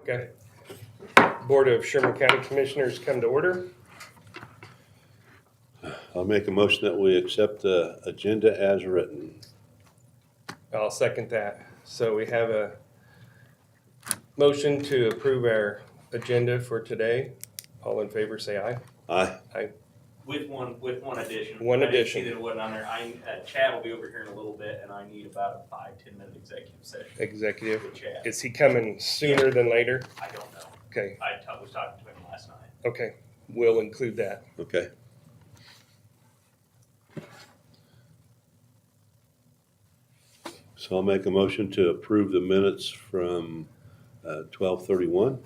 Okay. Board of Sherman County Commissioners come to order. I'll make a motion that we accept the agenda as written. I'll second that. So we have a motion to approve our agenda for today. All in favor, say aye. Aye. Aye. With one addition. One I didn't addition. see that it wasn't on there. Chad will be over here in a little bit, and I need about a 5-10 minute executive session Executive. with Chad. Is he coming sooner than later? I don't know. Okay. I was talking to him last night. Okay. We'll include that. Okay. So I'll make a motion to approve the minutes from 12/31.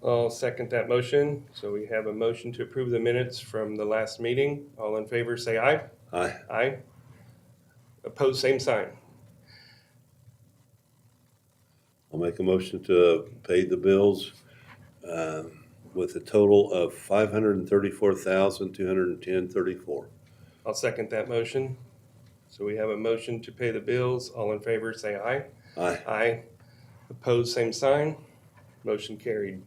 I'll second that motion. So we have a motion to approve the minutes from the last meeting. All in favor, say aye. Aye. Aye. Opposed, same sign. I'll make a motion to pay the bills with a total of $534,210.34. I'll second that motion. So we have a motion to pay the bills. All in favor, say aye. Aye. Aye. Opposed, same sign. Motion carried.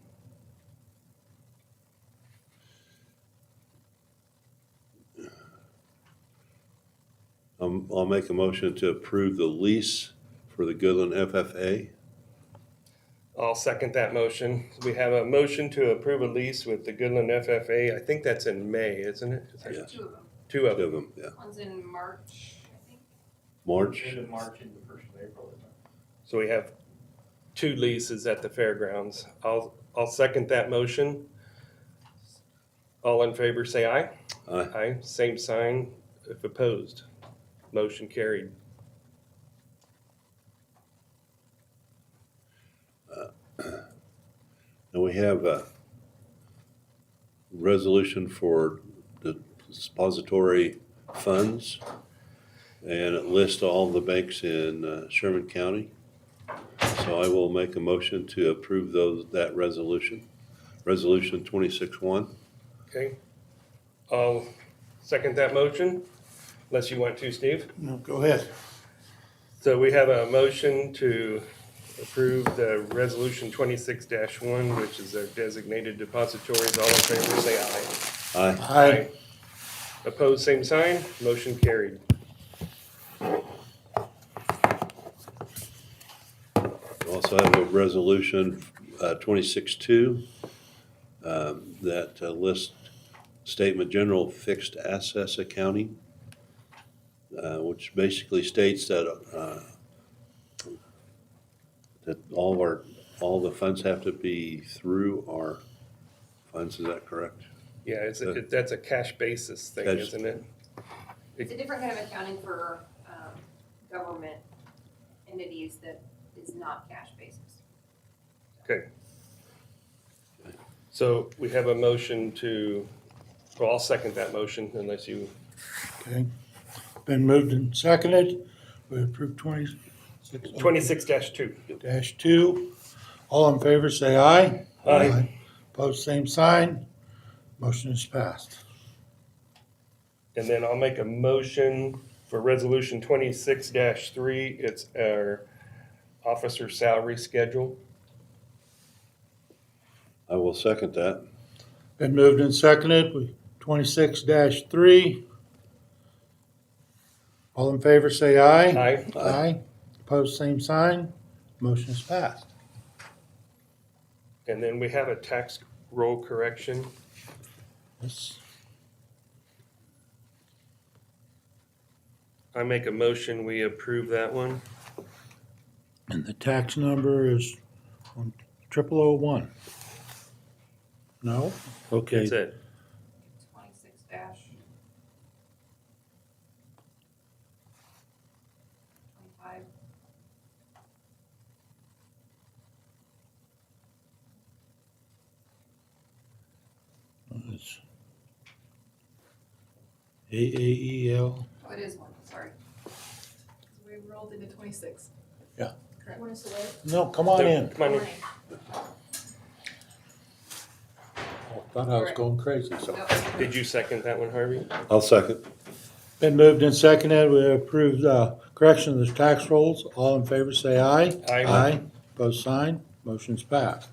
I'll make a motion to approve the lease for the Goodland FFA. I'll second that motion. We have a motion to approve a lease with the Goodland FFA. I think that's in May, isn't it? Yes. Two of them. Two of Two them. of them, yeah. One's in March, I think. March. End of March and the 1st of April, isn't it? So we have two leases at the fairgrounds. I'll second that motion. All in favor, say aye. Aye. Aye. Same sign if opposed. Motion carried. And we have a resolution for the depository funds, and it lists all the banks in Sherman County. So I will make a motion to approve that resolution, Resolution 26-1. Okay. I'll second that motion, unless you want to, Steve. No, go ahead. So we have a motion to approve the resolution 26-1, which is our designated depositories. All in favor, say aye. Aye. Aye. Opposed, same sign. Motion carried. We also have a resolution 26-2 that lists statement general fixed assets accounting, which basically states that that all the funds have to be through our funds. Is that correct? Yeah, that's a cash basis thing, Cash. isn't it? It's a different kind of accounting for government entities that is not cash basis. Okay. So we have a motion well, I'll second that motion unless you, Okay. Been moved and seconded. We approve 26-2. -2. All in favor, say aye. Aye. Opposed, same sign. Motion is passed. And then I'll make a motion for resolution 26-3. It's our officer salary schedule. I will second that. Been moved and seconded. We 26-3. All in favor, say aye. Aye. Aye. Opposed, same sign. Motion is passed. And then we have a tax roll correction. Yes. I make a motion, we approve that one. And the tax number is 0001. No? Okay. That's it. 26 dash 25. It's AAEL. Oh, it is one, sorry. We rolled into 26. Yeah. Correct. Want us to wait? No, come on in. Come on in. Thought I was going crazy, so. Nope. Did you second that one, Harvey? I'll second. Been moved and seconded. We approve correction of the tax rolls. All in favor, say aye. Aye. Aye. Opposed, sign. Motion's passed.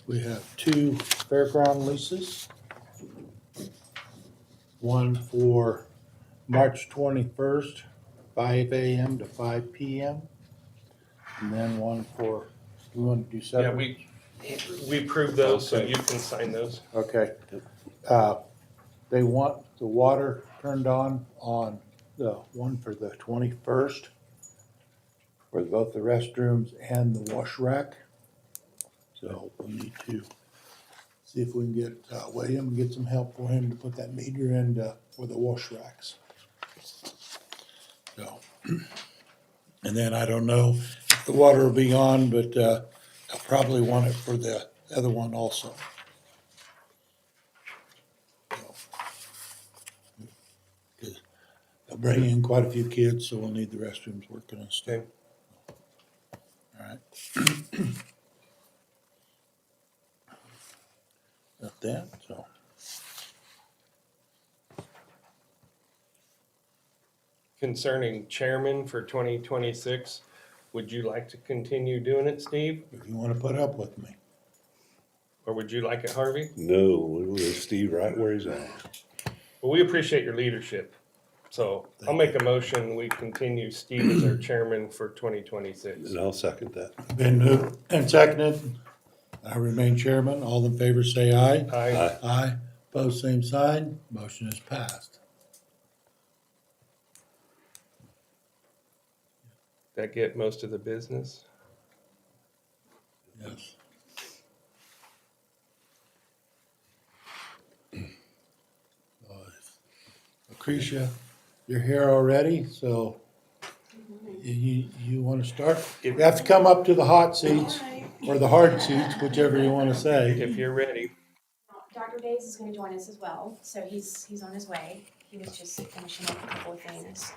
We have two fairground leases. One for March 21st, 5 a.m. to 5 p.m. And then one for, we want to do Yeah, separate? we approved those, so Okay. you can sign those. Okay. They want the water turned on the one for the 21st for both the restrooms and the wash rack. So we need to see if we can get William and get some help for him to put that meter in for the wash racks. So, and then I don't know if the water will be on, but I'll probably want it for the other one also. So, 'cause they'll bring in quite a few kids, so we'll need the restrooms working and stuff. Okay. All right. Got that, so. Concerning chairman for 2026, would you like to continue doing it, Steve? If you wanna put up with me. Or would you like it, Harvey? No, we'll leave Steve right where he's at. Well, we appreciate your leadership. So I'll make a motion, we continue Steve as our chairman for 2026. And I'll second that. Been moved and seconded. I remain chairman. All in favor say aye. Aye. Aye. Aye. Opposed, same sign. Motion is passed. That get most of the business? Yes. Lucretia, you're here already, so you want to start? You have to come up to the hot seats or the hard seats, whichever you want to say. If you're ready. Dr. Days is gonna join us as well, so he's on his way. He was just finishing up a couple of things.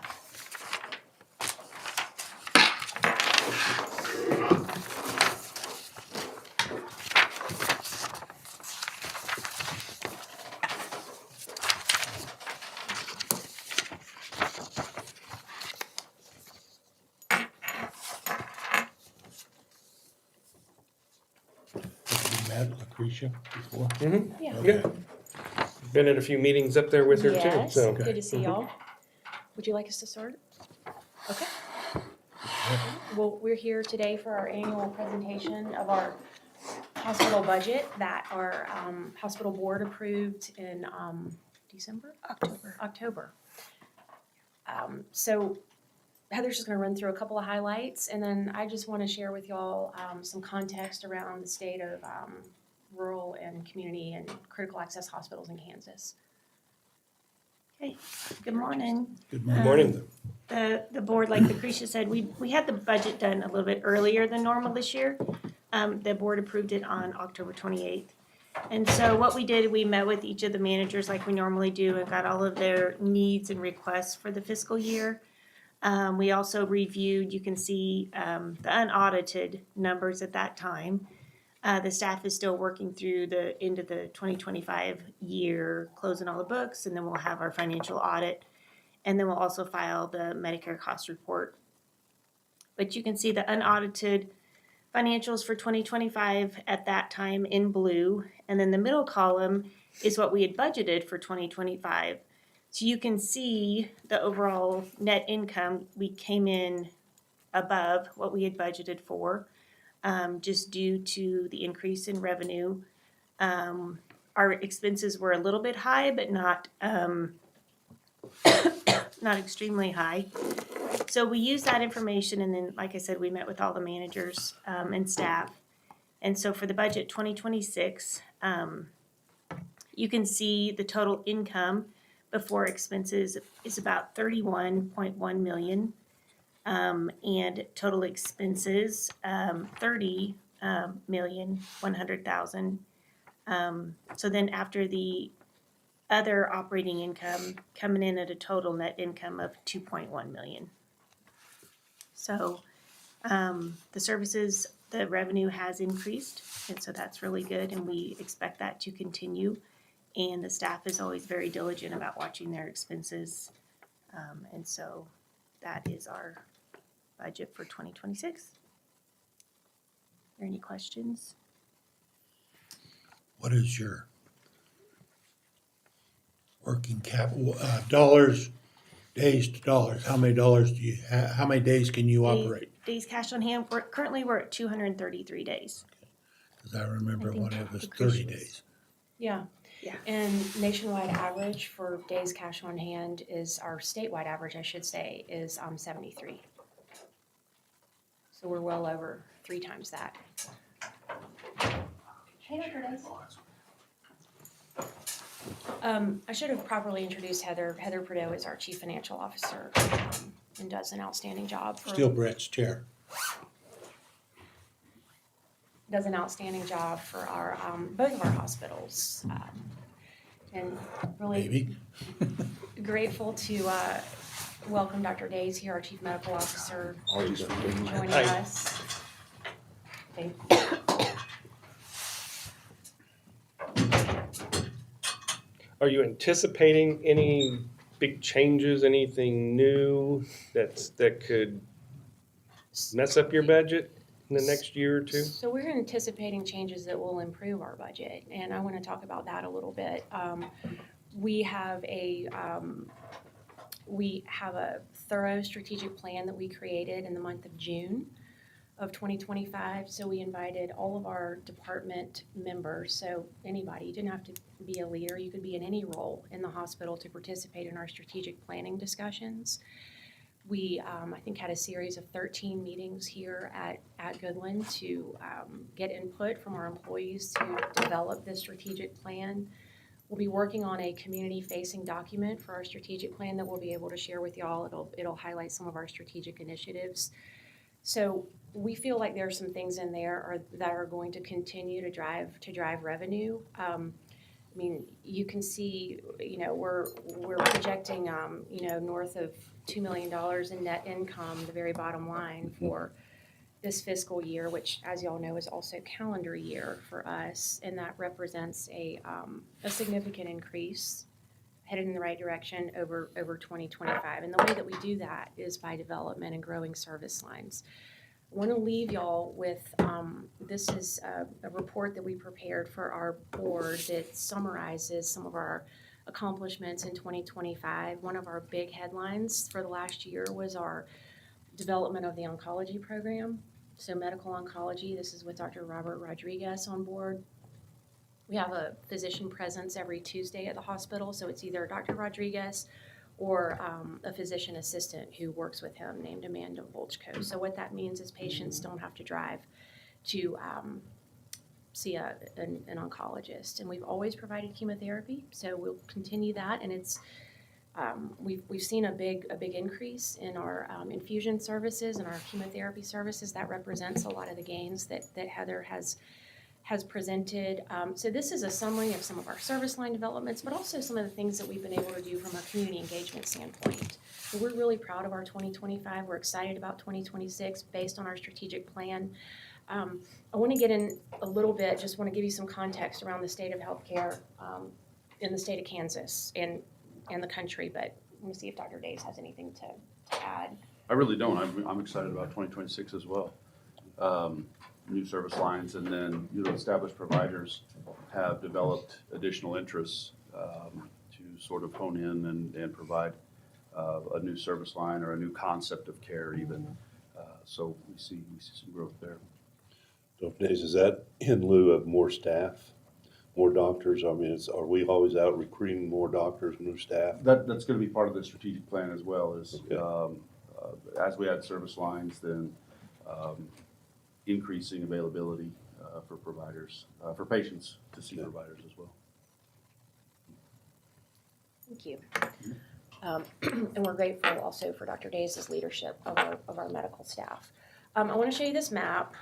Have you met Lucretia before? Yeah. Okay. Been at a few meetings up there with her too, Yes, so. good to see y'all. Would you like us to start? Okay. Well, we're here today for our annual presentation of our hospital budget that our hospital board approved in December? October. So Heather's just gonna run through a couple of highlights, and then I just wanna share with y'all some context around the state of rural and community and critical access hospitals in Kansas. Good morning. Good Good morning. morning. The board, like Lucretia said, we had the budget done a little bit earlier than normal this year. The board approved it on October 28th. And so what we did, we met with each of the managers like we normally do and got all of their needs and requests for the fiscal year. We also reviewed, you can see the unaudited numbers at that time. The staff is still working through the end of the 2025 year, closing all the books, and then we'll have our financial audit. And then we'll also file the Medicare cost report. But you can see the unaudited financials for 2025 at that time in blue. And then the middle column is what we had budgeted for 2025. So you can see the overall net income, we came in above what we had budgeted for, just due to the increase in revenue. Our expenses were a little bit high, but not not extremely high. So we used that information, and then, like I said, we met with all the managers and staff. And so for the budget 2026, you can see the total income before expenses is about 31.1 million. And total expenses, 30,100,000. So then after the other operating income coming in at a total net income of 2.1 million. So the services, the revenue has increased, and so that's really good, and we expect that to continue. And the staff is always very diligent about watching their expenses. And so that is our budget for 2026. Are there any questions? what is your working cap, dollars, days to dollars? How many dollars do you how many days can you operate? Days cash on hand, currently we're at 233 days. Because I remember I think when it was Lucretia's- 30 days. Yeah. Yeah. And nationwide average for days cash on hand is, our statewide average, I should say, is 73. So we're well over 3 times that. Hey, Dr. Days. I should have properly introduced Heather. Heather Prideaux is our Chief Financial Officer, and does an outstanding job for. Still Brett's chair. Does an outstanding job for our, both of our hospitals. And really Maybe. grateful to welcome Dr. Days here, our Chief Medical Officer, Always been joining Hi. us. Thank you. Are you anticipating any big changes, anything new that could mess up your budget in the next year or two? So we're anticipating changes that will improve our budget, and I want to talk about that a little bit. We have a thorough strategic plan that we created in the month of June of 2025. So we invited all of our department members, so anybody, you didn't have to be a leader, you could be in any role in the hospital to participate in our strategic planning discussions. We, I think, had a series of 13 meetings here at Goodland to get input from our employees to develop this strategic plan. We'll be working on a community-facing document for our strategic plan that we'll be able to share with y'all. It'll highlight some of our strategic initiatives. So we feel like there are some things in there that are going to continue to drive revenue. I mean, you can see, we're projecting, north of $2 million in net income, the very bottom line for this fiscal year, which, as y'all know, is also calendar year for us, and that represents a significant increase headed in the right direction over 2025. And the way that we do that is by development and growing service lines. I want to leave y'all with, this is a report that we prepared for our board that summarizes some of our accomplishments in 2025. One of our big headlines for the last year was our development of the oncology program. So medical oncology, this is with Dr. Robert Rodriguez on board. We have a physician presence every Tuesday at the hospital, so it's either Dr. Rodriguez or a physician assistant who works with him named Amanda Volchko. So what that means is patients don't have to drive to see an oncologist. And we've always provided chemotherapy, so we'll continue that. And it's we've seen a big increase in our infusion services and our chemotherapy services. That represents a lot of the gains that Heather has presented. So this is a summary of some of our service line developments, but also some of the things that we've been able to do from a community engagement standpoint. So we're really proud of our 2025. We're excited about 2026 based on our strategic plan. I want to get in a little bit, just want to give you some context around the state of healthcare in the state of Kansas and the country, but let me see if Dr. Days has anything to add. I really don't. I'm excited about 2026 as well. New service lines, and then established providers have developed additional interests to sort of hone in and provide a new service line or a new concept of care even. So we see some growth there. Dr. Days, is that in lieu of more staff, more doctors? I mean, are we always out recruiting more doctors, new staff? That's going to be part of the strategic plan as well. Is Okay. As we add service lines, then increasing availability for providers, for patients to see providers as well. Thank you. And we're grateful also for Dr. Days' leadership of our medical staff. I want to show you this map.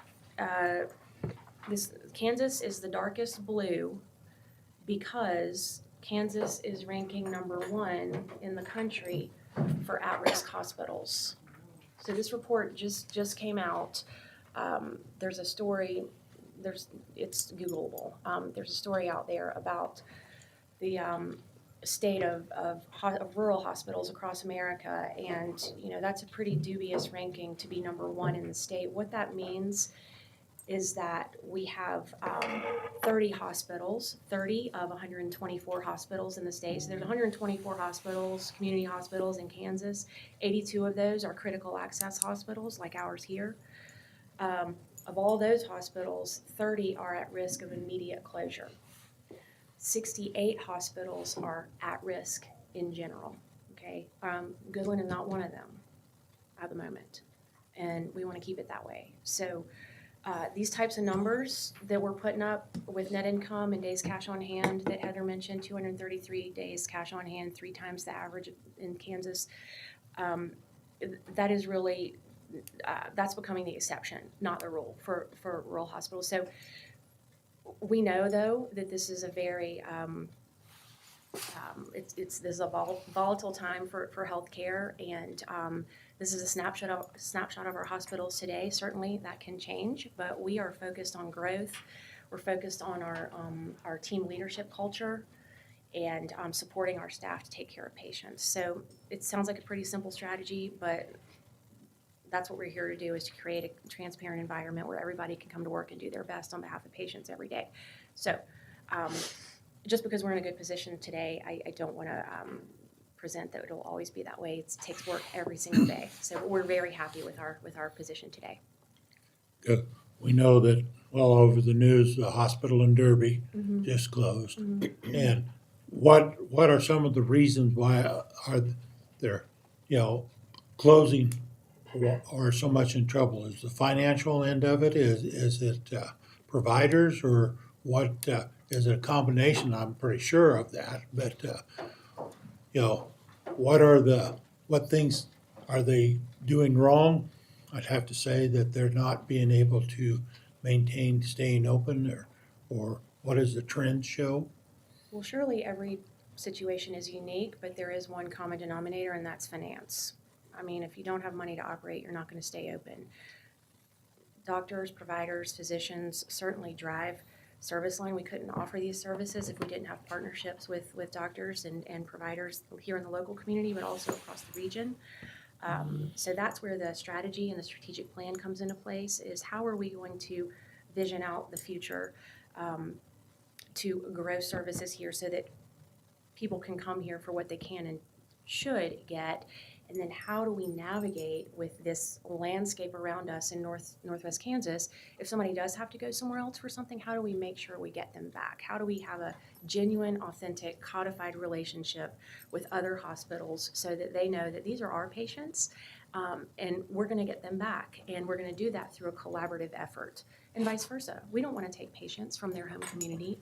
Kansas is the darkest blue because Kansas is ranking number 1 in the country for at-risk hospitals. So this report just came out. There's a story, it's Googleable. There's a story out there about the state of rural hospitals across America, and that's a pretty dubious ranking to be number 1 in the state. What that means is that we have 30 hospitals, 30 of 124 hospitals in the state. So there's 124 hospitals, community hospitals in Kansas. 82 of those are critical access hospitals like ours here. Of all those hospitals, 30 are at risk of immediate closure. 68 hospitals are at risk in general, okay? Goodland is not one of them at the moment, and we want to keep it that way. So these types of numbers that we're putting up with net income and days cash on hand that Heather mentioned, 233 days cash on hand, 3 times the average in Kansas, that is really, that's becoming the exception, not the rule for rural hospitals. So we know, though, that this is a very, this is a volatile time for healthcare, and this is a snapshot of our hospitals today. Certainly, that can change, but we are focused on growth. We're focused on our team leadership culture and supporting our staff to take care of patients. So it sounds like a pretty simple strategy, but that's what we're here to do, is to create a transparent environment where everybody can come to work and do their best on behalf of patients every day. So just because we're in a good position today, I don't want to present that it'll always be that way. It takes work every single day. So we're very happy with our position today. Good. We know that all over the news, the hospital in Derby just closed. And what are some of the reasons why are they're, closing or so much in trouble? Is the financial end of it? Is it providers, or what? Is it a combination? I'm pretty sure of that. But what things are they doing wrong? I'd have to say that they're not being able to maintain staying open, or what does the trend show? Well, surely every situation is unique, but there is one common denominator, and that's finance. I mean, if you don't have money to operate, you're not going to stay open. Doctors, providers, physicians certainly drive service line. We couldn't offer these services if we didn't have partnerships with doctors and providers here in the local community, but also across the region. So that's where the strategy and the strategic plan comes into place, is how are we going to vision out the future to grow services here so that people can come here for what they can and should get. And then how do we navigate with this landscape around us in northwest Kansas? If somebody does have to go somewhere else for something, how do we make sure we get them back? How do we have a genuine, authentic, codified relationship with other hospitals so that they know that these are our patients, and we're going to get them back? And we're going to do that through a collaborative effort, and vice versa. We don't want to take patients from their home community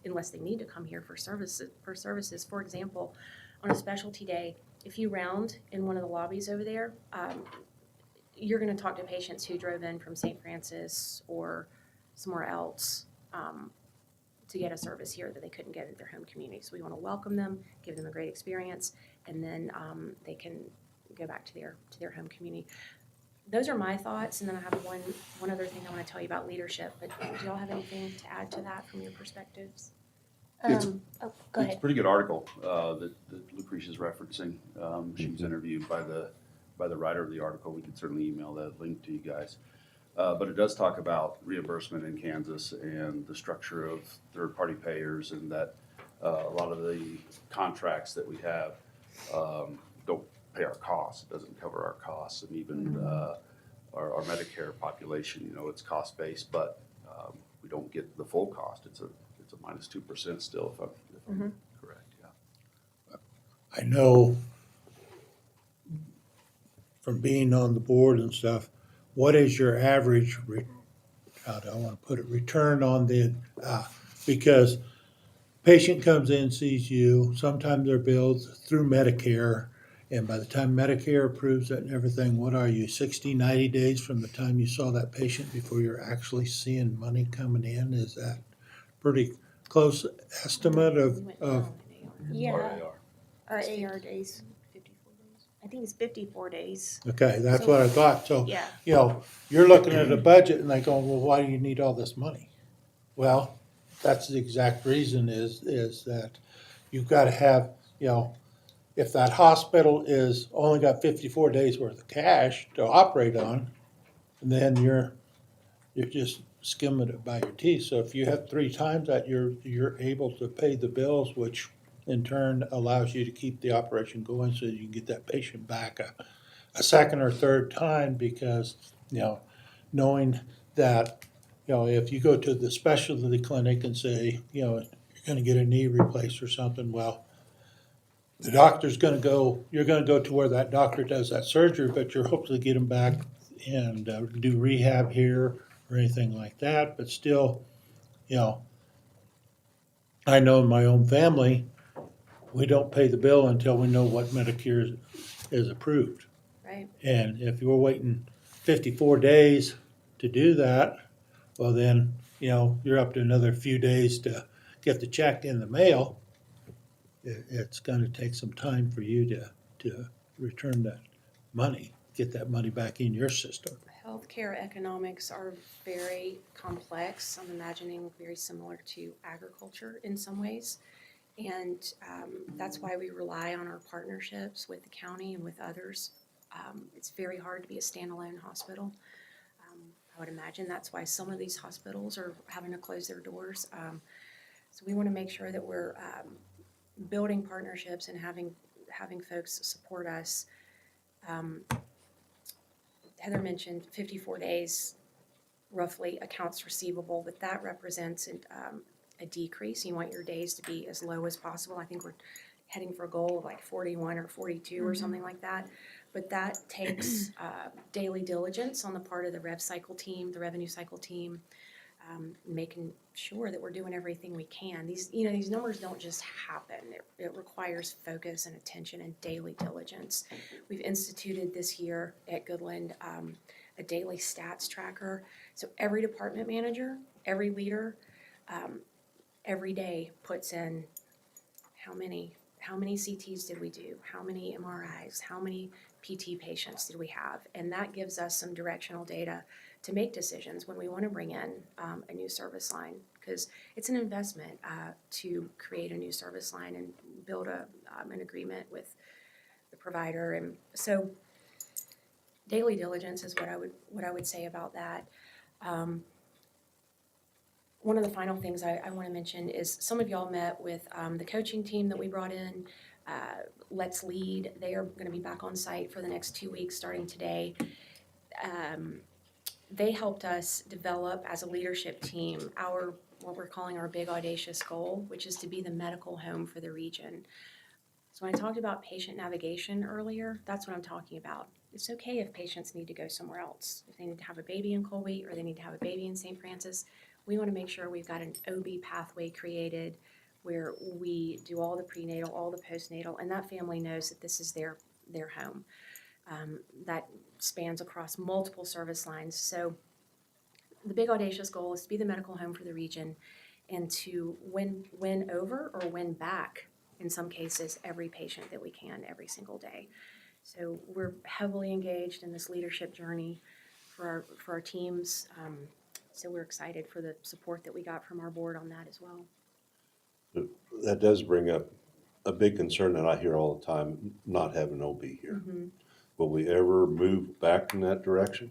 unless they need to come here for services. For example, on a specialty day, if you round in one of the lobbies over there, you're going to talk to patients who drove in from St. Francis or somewhere else to get a service here that they couldn't get at their home community. So we want to welcome them, give them a great experience, and then they can go back to their home community. Those are my thoughts, and then I have one other thing I want to tell you about leadership. But do y'all have anything to add to that from your perspectives? Go It's a ahead. pretty good article that Lucretia's referencing. She was interviewed by the writer of the article. We can certainly email that link to you guys. But it does talk about reimbursement in Kansas and the structure of third-party payers, and that a lot of the contracts that we have don't pay our costs. It doesn't cover our costs, and even our Medicare population, it's cost-based, but we don't get the full cost. It's a minus 2% still, if I'm correct. Yeah. I know from being on the board and stuff, what is your average, how do I want to put it, return on the, because patient comes in, sees you, sometimes they're billed through Medicare, and by the time Medicare approves it and everything, what are you, 60, 90 days from the time you saw that patient before you're actually seeing money coming in? Is that pretty close estimate of Yeah, RAR. our AR days. 54 days. I think it's 54 days. okay, that's what I thought. So, Yeah. you're looking at a budget and they go, well, why do you need all this money? Well, that's the exact reason is that you've got to have, if that hospital is only got 54 days worth of cash to operate on, then you're just skimming it by your teeth. So if you have 3 times that, you're able to pay the bills, which in turn allows you to keep the operation going so you can get that patient back a second or third time because, knowing that, if you go to the specialty clinic and say, you're gonna get a knee replaced or something, well, the doctor's gonna go, you're gonna go to where that doctor does that surgery, but you're hopefully get them back and do rehab here or anything like that, but still, I know in my own family, we don't pay the bill until we know what Medicare is approved. Right. And if you're waiting 54 days to do that, well then, you're up to another few days to get the check in the mail. It's gonna take some time for you to return that money, get that money back in your system. Healthcare economics are very complex. I'm imagining very similar to agriculture in some ways. And that's why we rely on our partnerships with the county and with others. It's very hard to be a standalone hospital. I would imagine that's why some of these hospitals are having to close their doors. So we want to make sure that we're building partnerships and having folks support us. Heather mentioned 54 days roughly accounts receivable, but that represents a decrease. You want your days to be as low as possible. I think we're heading for a goal of like 41 or 42 or something like that. But that takes daily diligence on the part of the rev cycle team, the revenue cycle team, making sure that we're doing everything we can. These numbers don't just happen. It requires focus and attention and daily diligence. We've instituted this year at Goodland a daily stats tracker. So every department manager, every leader, every day puts in how many CTs did we do? How many MRIs? How many PT patients did we have? And that gives us some directional data to make decisions when we want to bring in a new service line, because it's an investment to create a new service line and build an agreement with the provider. And so daily diligence is what I would say about that. One of the final things I want to mention is some of y'all met with the coaching team that we brought in. Let's Lead. They are going to be back on site for the next 2 weeks starting today. They helped us develop as a leadership team what we're calling our big audacious goal, which is to be the medical home for the region. So when I talked about patient navigation earlier, that's what I'm talking about. It's okay if patients need to go somewhere else. If they need to have a baby in Colby or they need to have a baby in St. Francis, we want to make sure we've got an OB pathway created where we do all the prenatal, all the postnatal, and that family knows that this is their home. That spans across multiple service lines. So the big audacious goal is to be the medical home for the region and to win over or win back, in some cases, every patient that we can every single day. So we're heavily engaged in this leadership journey for our teams. So we're excited for the support that we got from our board on that as well. That does bring up a big concern that I hear all the time, not having OB here. Mm-hmm. Will we ever move back in that direction?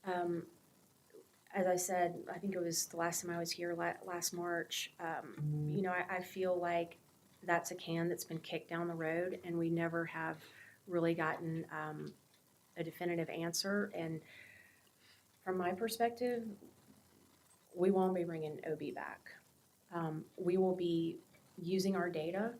As I said, I think it was the last time I was here last March, I feel like that's a can that's been kicked down the road and we never have really gotten a definitive answer. And from my perspective, we won't be bringing OB back. We will be using our data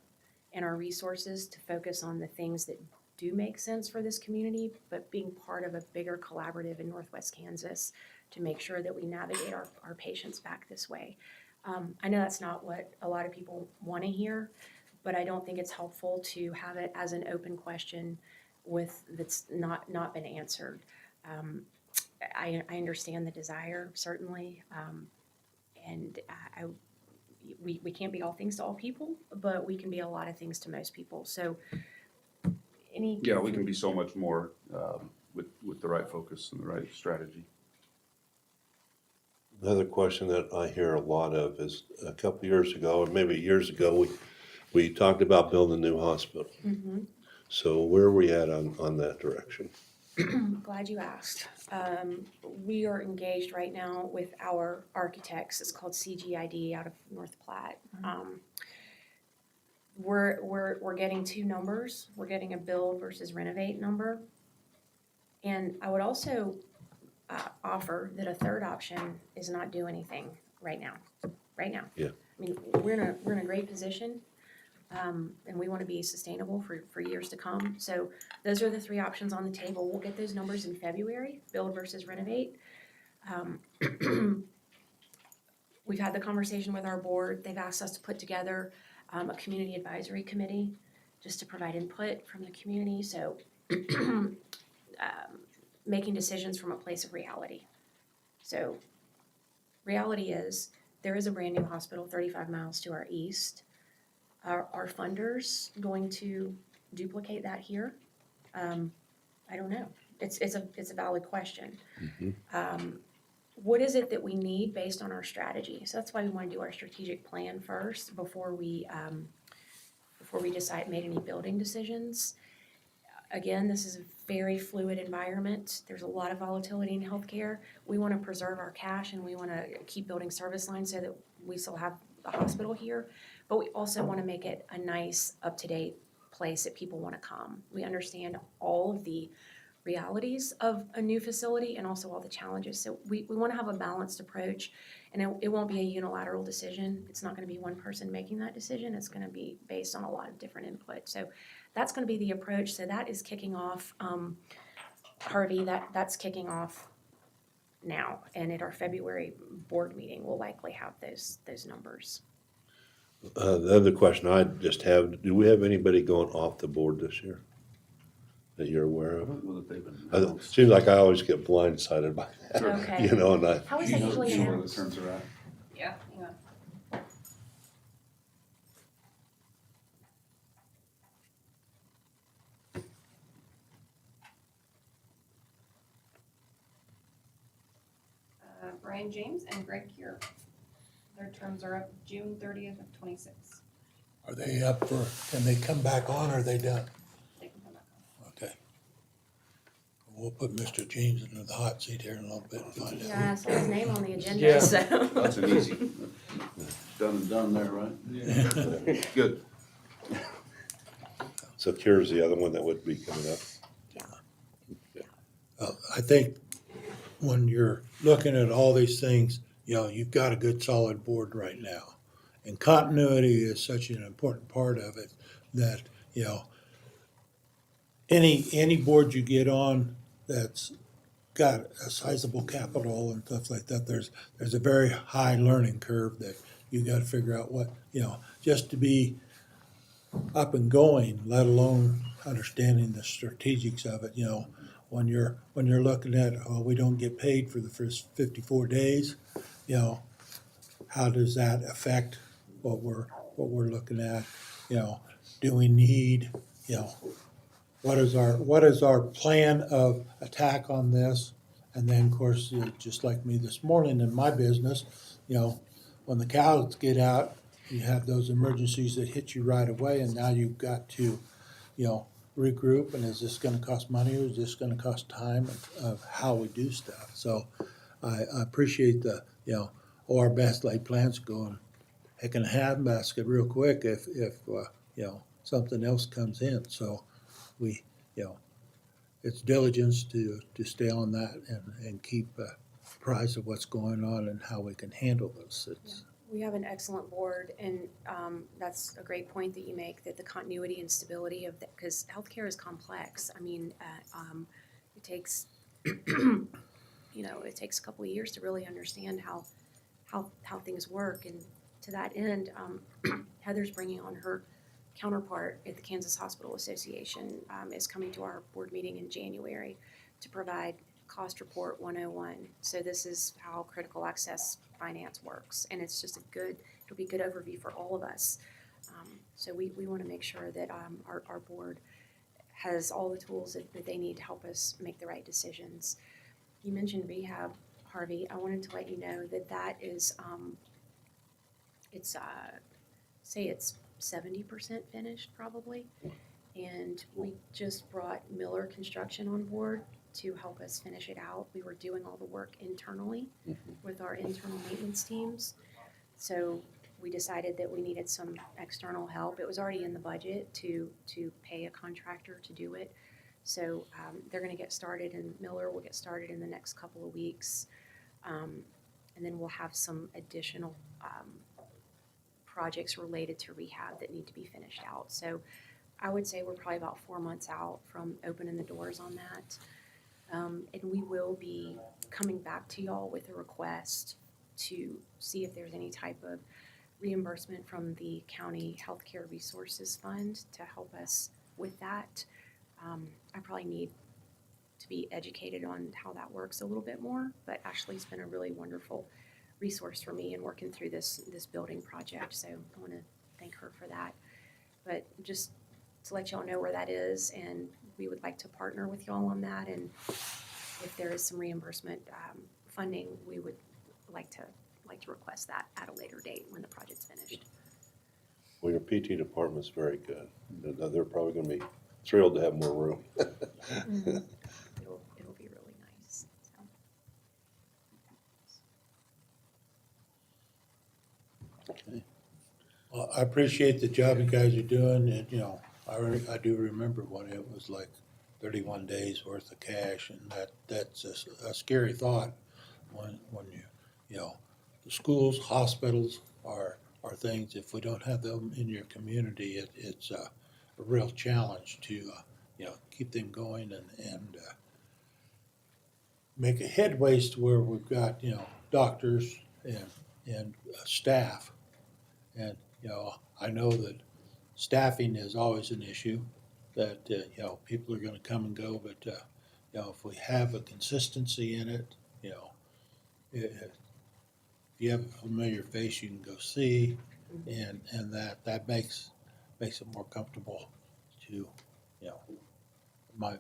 and our resources to focus on the things that do make sense for this community, but being part of a bigger collaborative in Northwest Kansas to make sure that we navigate our patients back this way. I know that's not what a lot of people want to hear, but I don't think it's helpful to have it as an open question that's not been answered. I understand the desire, certainly, and we can't be all things to all people, but we can be a lot of things to most people. So Yeah, we can be so much more with the right focus and the right strategy. Another question that I hear a lot of is a couple years ago, or maybe years ago, we talked about building a new hospital. Mm-hmm. So where are we at on that direction? Glad you asked. We are engaged right now with our architects. It's called CGID out of North Platte. We're getting two numbers. We're getting a build versus renovate number. And I would also offer that a third option is not do anything right now. Yeah. I mean, we're in a great position, and we want to be sustainable for years to come. So those are the three options on the table. We'll get those numbers in February, build versus renovate. We've had the conversation with our board. They've asked us to put together a community advisory committee just to provide input from the community. So making decisions from a place of reality. So reality is there is a brand new hospital 35 miles to our east. Are funders going to duplicate that here? I don't know. It's a valid question. What is it that we need based on our strategy? So that's why we want to do our strategic plan first before we decide, made any building decisions. Again, this is a very fluid environment. There's a lot of volatility in healthcare. We want to preserve our cash and we want to keep building service lines so that we still have the hospital here. But we also want to make it a nice, up-to-date place that people want to come. We understand all of the realities of a new facility and also all the challenges. So we want to have a balanced approach, and it won't be a unilateral decision. It's not going to be one person making that decision. It's going to be based on a lot of different input. So that's going to be the approach. So that is kicking off, Harvey, that's kicking off now. And at our February board meeting, we'll likely have those numbers. The other question I just have, do we have anybody going off the board this year that you're aware of? Well, if they've been It seems like I always get blindsided by that, Okay. you know, and I, How is Do that you know usually where the announced? terms are at? Yeah, hang on. Brian James and Greg Kier. Their terms are up June 30th of 26. Are they up for, can they come back on, or are they done? They can come back on. Okay. We'll put Mr. James into the hot seat here in a little bit and find out. Yeah, I saw his name on the agenda, Yeah. so. That's an easy, done and done there, right? Good. so Kira's the other one that would be coming up. I think when you're looking at all these things, you know, you've got a good solid board right now. And continuity is such an important part of it that, you know, any board you get on that's got a sizable capital and stuff like that, there's a very high learning curve that you gotta figure out what, you know, just to be up and going, let alone understanding the strategics of it, you know. When you're looking at, oh, we don't get paid for the first 54 days, you know, how does that affect what we're looking at? You know, do we need, you know, what is our plan of attack on this? And then, of course, just like me this morning in my business, you know, when the cows get out, you have those emergencies that hit you right away, and now you've got to, you know, regroup, and is this gonna cost money, or is this gonna cost time of how we do stuff? So I appreciate the, you know, our best laid plans going heck in a handbasket real quick if you know, something else comes in. So we, you know, it's diligence to stay on that and keep apprised of what's going on and how we can handle those. We have an excellent board, and that's a great point that you make, that the continuity and stability of that, because healthcare is complex. I mean, it takes, you know, it takes a couple of years to really understand how things work. And to that end, Heather's bringing on her counterpart at the Kansas Hospital Association, is coming to our board meeting in January to provide Cost Report 101. So this is how critical access finance works, and it's just it'll be a good overview for all of us. So we want to make sure that our board has all the tools that they need to help us make the right decisions. You mentioned rehab, Harvey. I wanted to let you know that is, say it's 70% finished probably, and we just brought Miller Construction on board to help us finish it out. We were doing all the work internally with our internal maintenance teams. So we decided that we needed some external help. It was already in the budget to pay a contractor to do it. So they're gonna get started, and Miller will get started in the next couple of weeks. And then we'll have some additional projects related to rehab that need to be finished out. So I would say we're probably about 4 months out from opening the doors on that. And we will be coming back to y'all with a request to see if there's any type of reimbursement from the County Healthcare Resources Fund to help us with that. I probably need to be educated on how that works a little bit more, but Ashley's been a really wonderful resource for me in working through this building project, so I want to thank her for that. But just to let y'all know where that is, and we would like to partner with y'all on that, and if there is some reimbursement funding, we would like to request that at a later date when the project's finished. Well, your PT department's very good. They're probably gonna be thrilled to have more room. It'll be really nice, so. Well, I appreciate the job you guys are doing, and, you know, I do remember when it was like 31 days worth of cash, and that's a scary thought when you know, the schools, hospitals are things, if we don't have them in your community, it's a real challenge to, you know, keep them going and make a headways to where we've got, you know, doctors and staff. And, you know, I know that staffing is always an issue, that, you know, people are gonna come and go, but, you know, if we have a consistency in it, you know, if you have a familiar face you can go see, and that makes it more comfortable to, you know,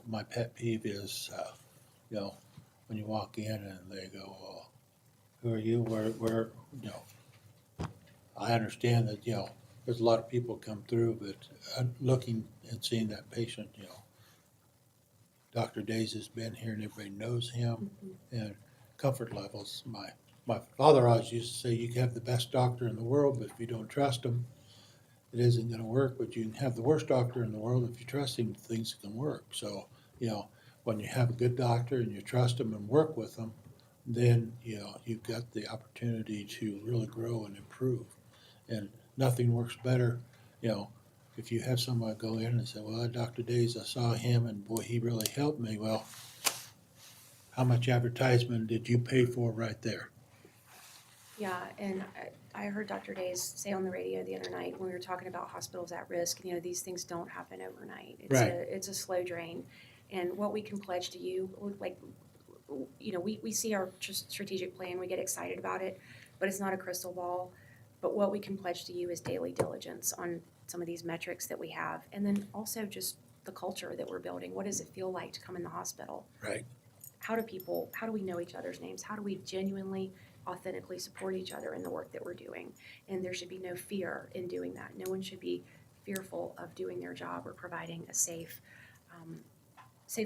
my pet peeve is, you know, when you walk in and they go, oh, who are you, where, you know, I understand that, you know, there's a lot of people come through, but looking and seeing that patient, you know, Dr. Days has been here and everybody knows him, and comfort levels. My father always used to say, you can have the best doctor in the world, but if you don't trust him, it isn't gonna work. But you can have the worst doctor in the world, if you trust him, things can work. So, you know, when you have a good doctor and you trust him and work with them, then, you know, you've got the opportunity to really grow and improve. And nothing works better, you know, if you have somebody go in and say, well, Dr. Days, I saw him and boy, he really helped me. Well, how much advertisement did you pay for right there? Yeah, and I heard Dr. Days say on the radio the other night when we were talking about hospitals at risk, you know, these things don't happen overnight. Right. It's a slow drain. And what we can pledge to you, like, you know, we see our strategic plan, we get excited about it, but it's not a crystal ball. But what we can pledge to you is daily diligence on some of these metrics that we have. And then also just the culture that we're building. What does it feel like to come in the hospital? Right. How do we know each other's names? How do we genuinely, authentically support each other in the work that we're doing? And there should be no fear in doing that. No one should be fearful of doing their job or providing a safe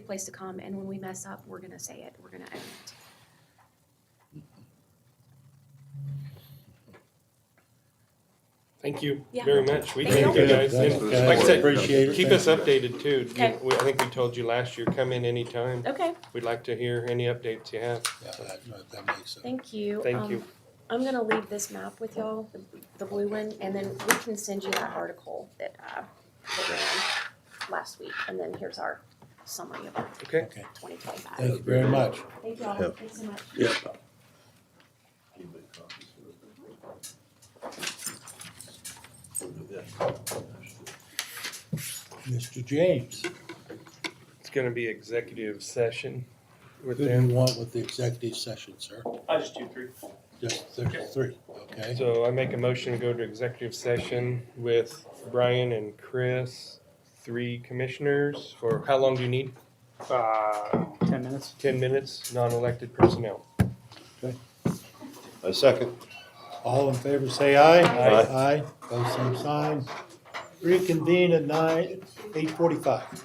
place to come. And when we mess up, we're gonna say it, we're gonna own it. Thank you Yeah. very much. We Thank thank you. you guys. Thanks, And guys. like I said, Appreciate it. keep us updated too. Okay. I think we told you last year, come in anytime. Okay, We'd like to hear any updates you have. Yeah, that makes sense. thank you. Thank you. I'm gonna leave this map with y'all, the blue one, and then we can send you that article that ran last week. And then here's our summary of our Okay. Okay, 2025. thank you very much. Thank y'all, Yeah. thanks so much. Yep. Mr. James, It's gonna be executive session with who do you them. want with the executive session, sir? I just do 3. Just there's three, okay? So I make a motion to go to executive session with Brian and Chris, 3 commissioners, for how long do you need? 10 minutes. 10 minutes, non-elected personnel. A second. All in favor, say aye. Aye. Aye, both same sign. Reconvene at 8:45.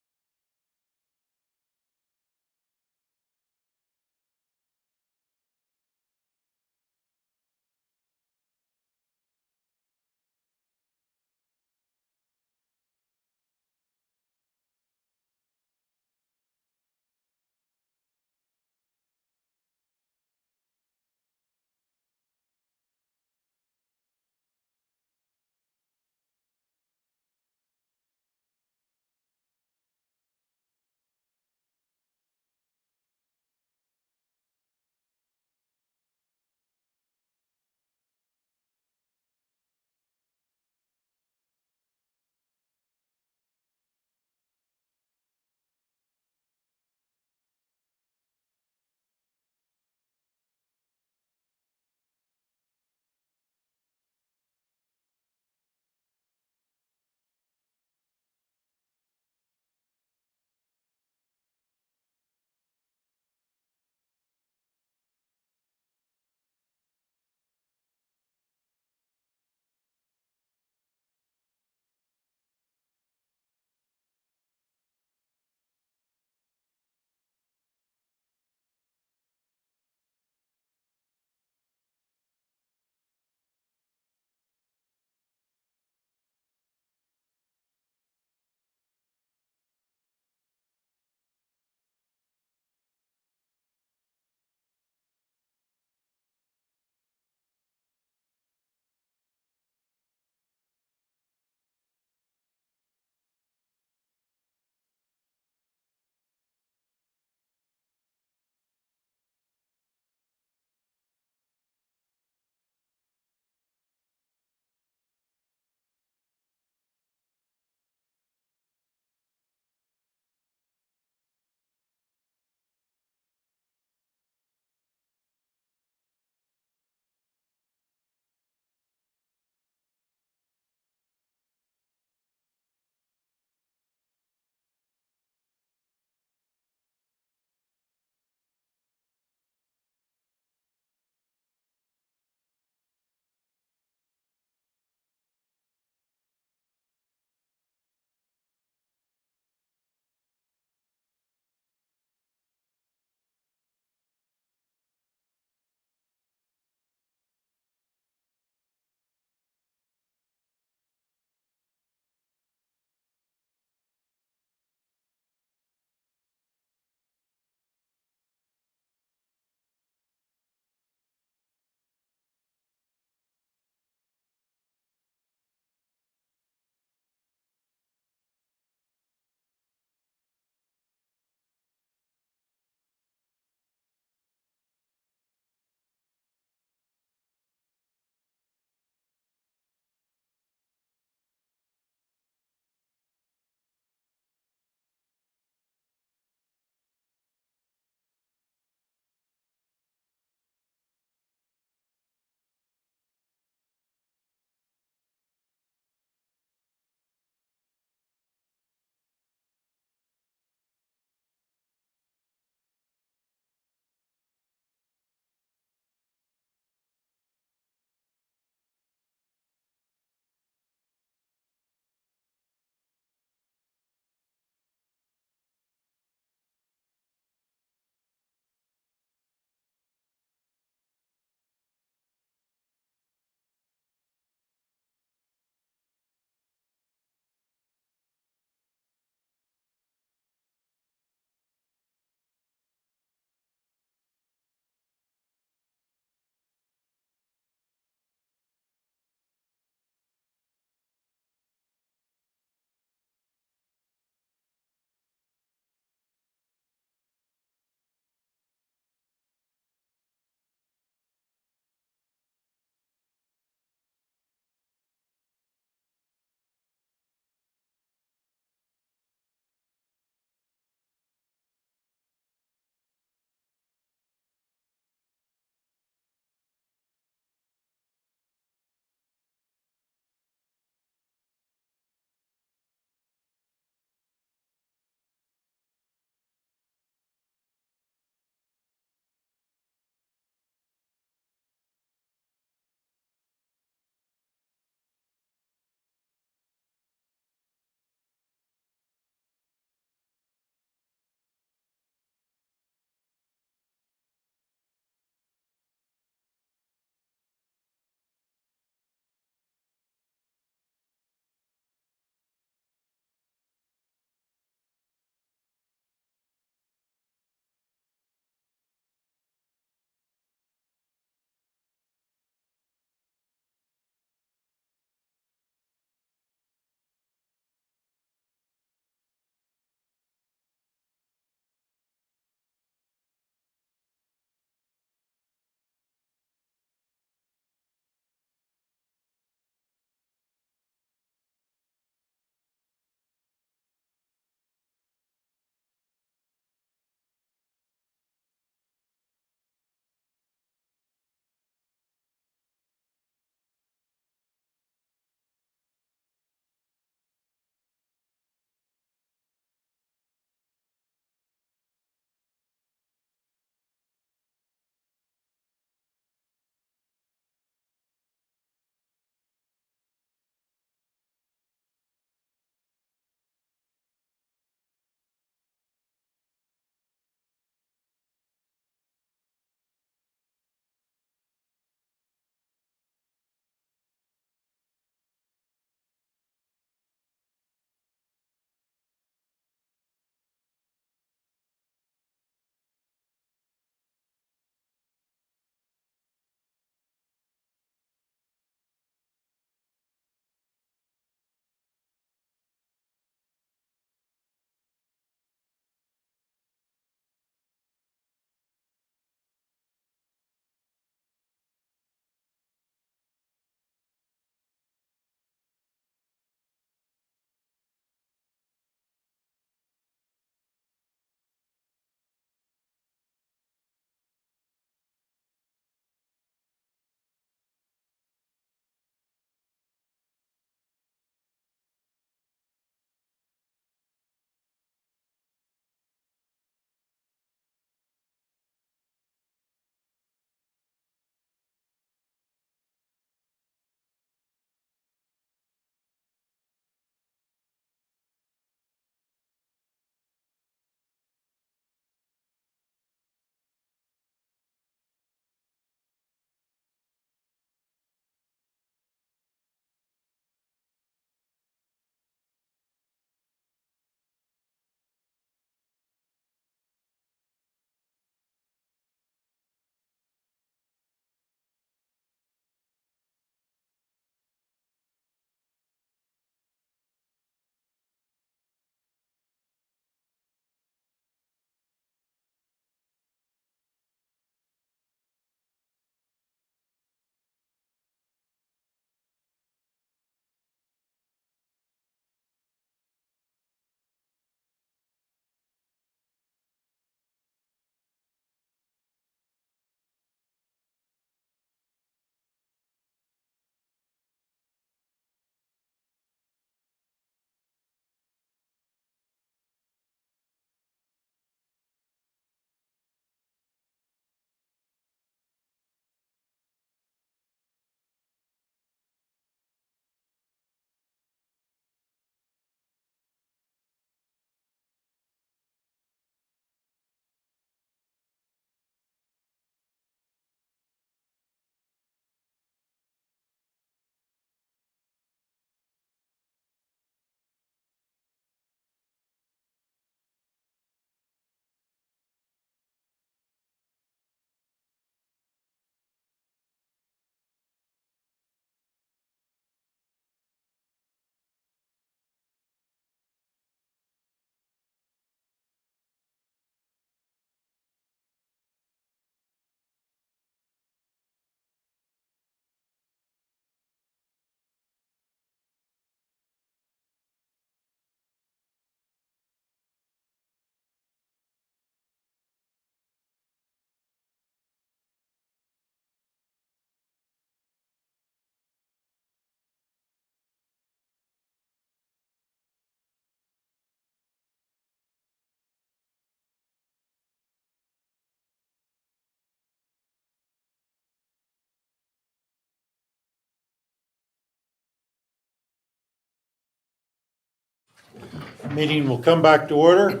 Meeting will come back to order.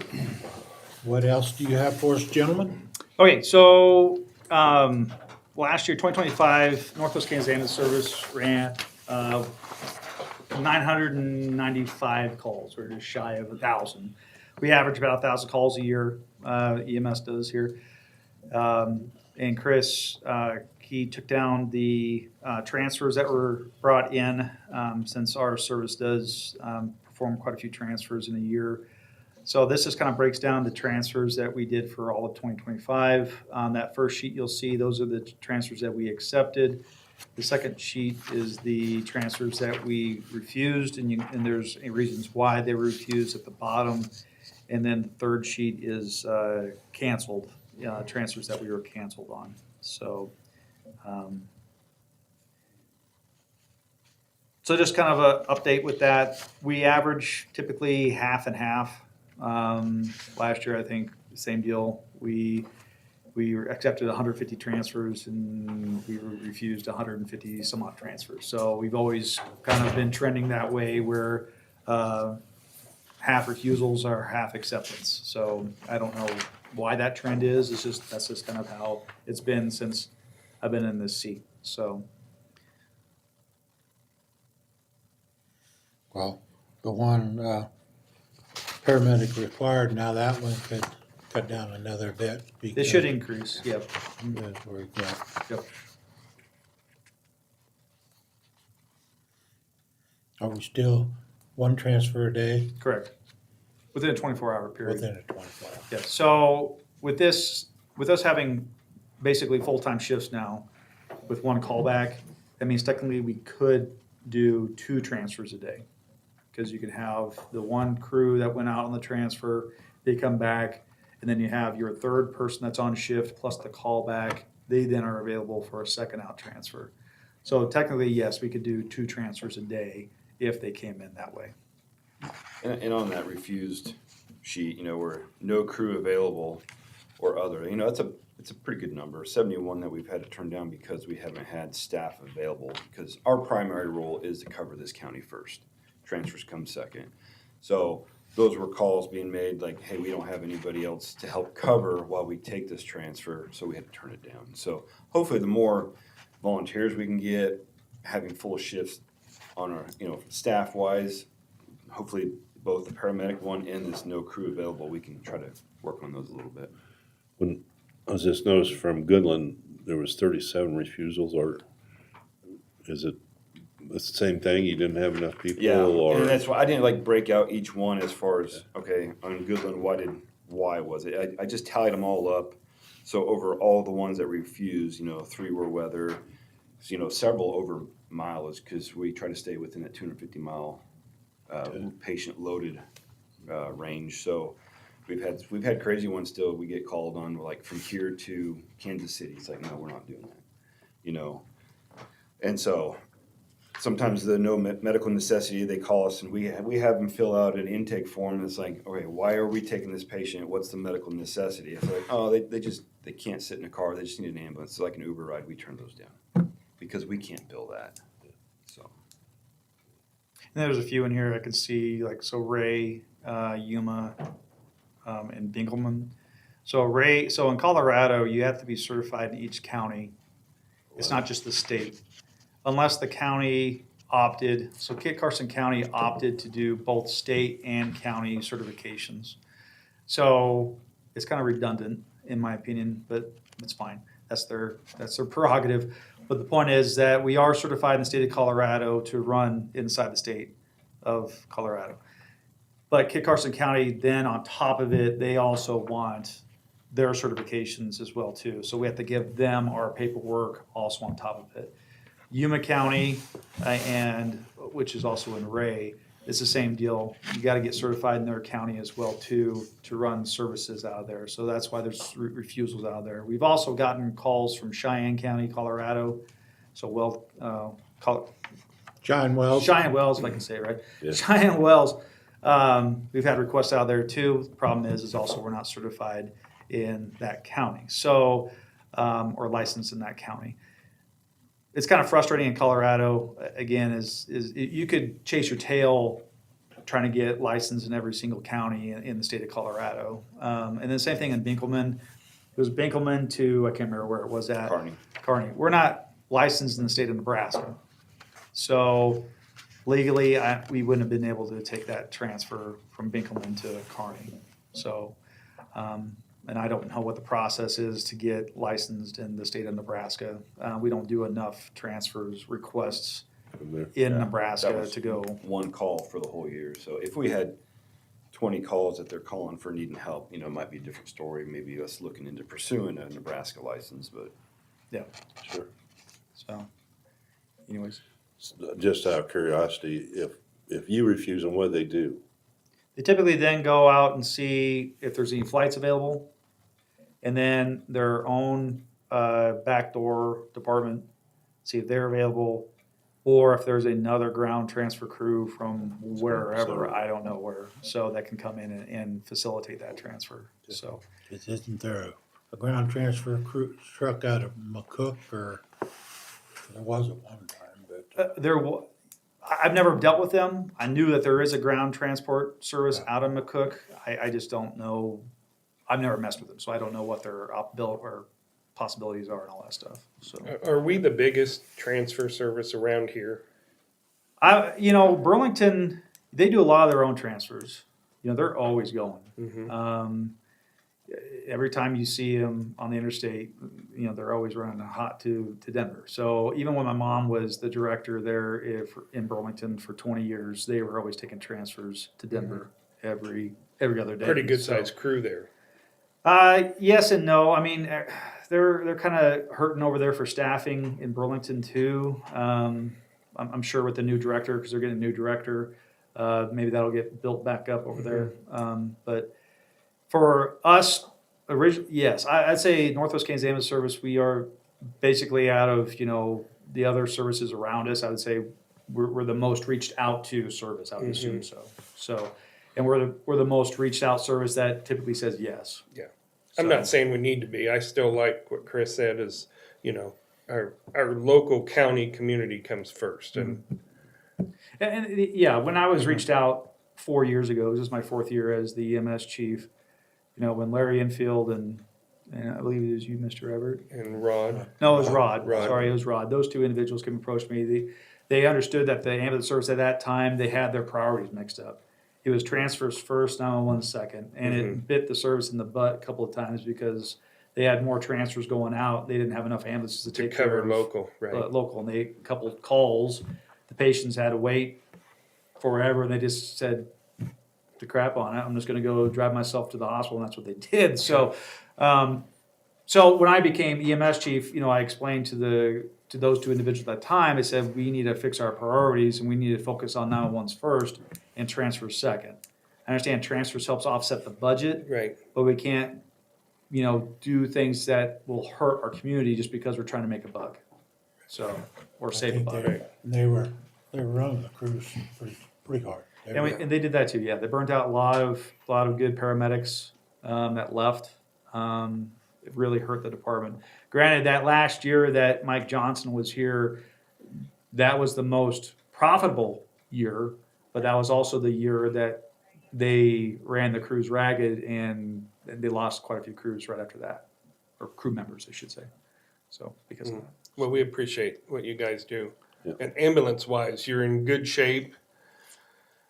What else do you have for us, gentlemen? Okay, so last year, 2025, Northwest Kansas Ambulance Service ran 995 calls. We're just shy of 1,000. We average about 1,000 calls a year. EMS does here. And Chris, he took down the transfers that were brought in since our service does perform quite a few transfers in a year. So this just kind of breaks down the transfers that we did for all of 2025. On that first sheet, you'll see those are the transfers that we accepted. The second sheet is the transfers that we refused, and there's reasons why they were refused at the bottom. And then the third sheet is canceled, transfers that we were canceled on. So, so just kind of an update with that. We average typically half and half. Last year, I think, same deal. We accepted 150 transfers and we refused 150 some odd transfers. So we've always kind of been trending that way where half refusals are half acceptance. So I don't know why that trend is. That's just kind of how it's been since I've been in this seat. So. Well, the one paramedic required, now that one could cut down another bit. It should increase, yep. That's where it's at. Yep. Are we still one transfer a day Correct. Within a 24-hour period. within a 24 hour? Yeah, so with us having basically full-time shifts now with one callback, that means technically we could do 2 transfers a day. Because you can have the one crew that went out on the transfer, they come back, and then you have your third person that's on shift plus the callback. They then are available for a second out transfer. So technically, yes, we could do 2 transfers a day if they came in that way. And on that refused sheet, where no crew available or other, it's a pretty good number, 71 that we've had to turn down because we haven't had staff available, because our primary role is to cover this county first. Transfers come second. So those were calls being made like, hey, we don't have anybody else to help cover while we take this transfer, so we had to turn it down. So hopefully the more volunteers we can get, having full shifts on our, staff-wise, hopefully both the paramedic one and this no crew available, we can try to work on those a little bit. When I was just noticed from Goodland, there was 37 refusals, or is it it's the same thing? You didn't have enough people? Yeah, Or and that's why I didn't break out each one as far as, okay, on Goodland, why was it? I just tallied them all up. So over all the ones that refused, 3 were weather, several over mileage, because we try to stay within that 250 mile patient loaded range. So we've had crazy ones still. We get called on like from here to Kansas City. It's like, no, we're not doing that, and so sometimes the no medical necessity, they call us and we have them fill out an intake form that's like, okay, why are we taking this patient? What's the medical necessity? It's like, oh, they can't sit in a car. They just need an ambulance. So like an Uber ride, we turn those down because we can't bill that. So. And there's a few in here I could see, so Ray, Yuma, and Dinkelman. So in Colorado, you have to be certified in each county. It's not just the state. Unless the county opted, so Kit Carson County opted to do both state and county certifications. So it's kind of redundant in my opinion, but it's fine. That's their prerogative. But the point is that we are certified in the state of Colorado to run inside the state of Colorado. But Kit Carson County, then on top of it, they also want their certifications as well too. So we have to give them our paperwork also on top of it. Yuma County, and which is also in Ray, it's the same deal. You got to get certified in their county as well too to run services out of there. So that's why there's refusals out of there. We've also gotten calls from Cheyenne County, Colorado. So Cheyenne Wells. Cheyenne Wells, if I can say it right. Yeah. Cheyenne Wells. We've had requests out there too. The problem is also we're not certified in that county. So, or licensed in that county. It's kind of frustrating in Colorado, again, is you could chase your tail trying to get licensed in every single county in the state of Colorado. And then same thing in Binkelman. It was Binkelman to, I can't remember where it was at. Kearney. We're not licensed in the state of Nebraska. So legally, we wouldn't have been able to take that transfer from Binkelman to Kearney. So, and I don't know what the process is to get licensed in the state of Nebraska. We don't do enough transfers requests From there. in That Nebraska was to go. one call for the whole year. So if we had 20 calls that they're calling for needing help, it might be a different story. Maybe us looking into pursuing a Nebraska license, but Yeah. Sure. So, anyways, Just out of curiosity, if you refuse them, what do they do? they typically then go out and see if there's any flights available, and then their own backdoor department see if they're available, or if there's another ground transfer crew from wherever, I don't know where, so that can come in and facilitate that transfer. So Isn't there a ground transfer crew truck out of McCook, or there was at one time, but I've never dealt with them. I knew that there is a ground transport service out of McCook. I just don't know. I've never messed with them, so I don't know what their built or possibilities are and all that stuff. So, Are we the biggest transfer service around here? Burlington, they do a lot of their own transfers. They're always going. Mm-hmm. Every time you see them on the interstate, they're always running hot to Denver. So even when my mom was the director there in Burlington for 20 years, they were always taking transfers to Denver every other day. Pretty good sized crew there. Yes and no. I mean, they're kind of hurting over there for staffing in Burlington too. I'm sure with the new director, because they're getting a new director, maybe that'll get built back up over there. But for us, yes, I'd say Northwest Kansas Ambulance Service, we are basically out of, the other services around us, I would say we're the most reached out to service, I would assume so. So, and we're the most reached out service that typically says yes. Yeah. I'm not saying we need to be. I still like what Chris said is, our local county community comes first. And Yeah, when I was reached out 4 years ago, this is my 4th year as the EMS chief, when Larry Enfield and I believe it was you, Mr. Everett. and Rod. No, it was Rod. Rod. Sorry, it was Rod. Those two individuals came approach me. They understood that the ambulance service at that time, they had their priorities mixed up. It was transfers first, 911 second, and it bit the service in the butt a couple of times because they had more transfers going out. They didn't have enough ambulances to take care Cover of local, right? local, and a couple of calls, the patients had to wait forever, and they just said, "The crap on it. I'm just going to go drive myself to the hospital," and that's what they did. So, so when I became EMS chief, I explained to those two individuals at that time, I said, we need to fix our priorities and we need to focus on 911s first and transfers second. I understand transfers helps offset the budget, Right. but we can't, do things that will hurt our community just because we're trying to make a buck. So, or save a buck. they were running the crews pretty hard. And they did that too. Yeah, they burnt out a lot of good paramedics that left. It really hurt the department. Granted, that last year that Mike Johnson was here, that was the most profitable year, but that was also the year that they ran the crews ragged and they lost quite a few crews right after that, or crew members, I should say. So because of that. Well, we appreciate what you guys do. Yeah. And ambulance wise, you're in good shape.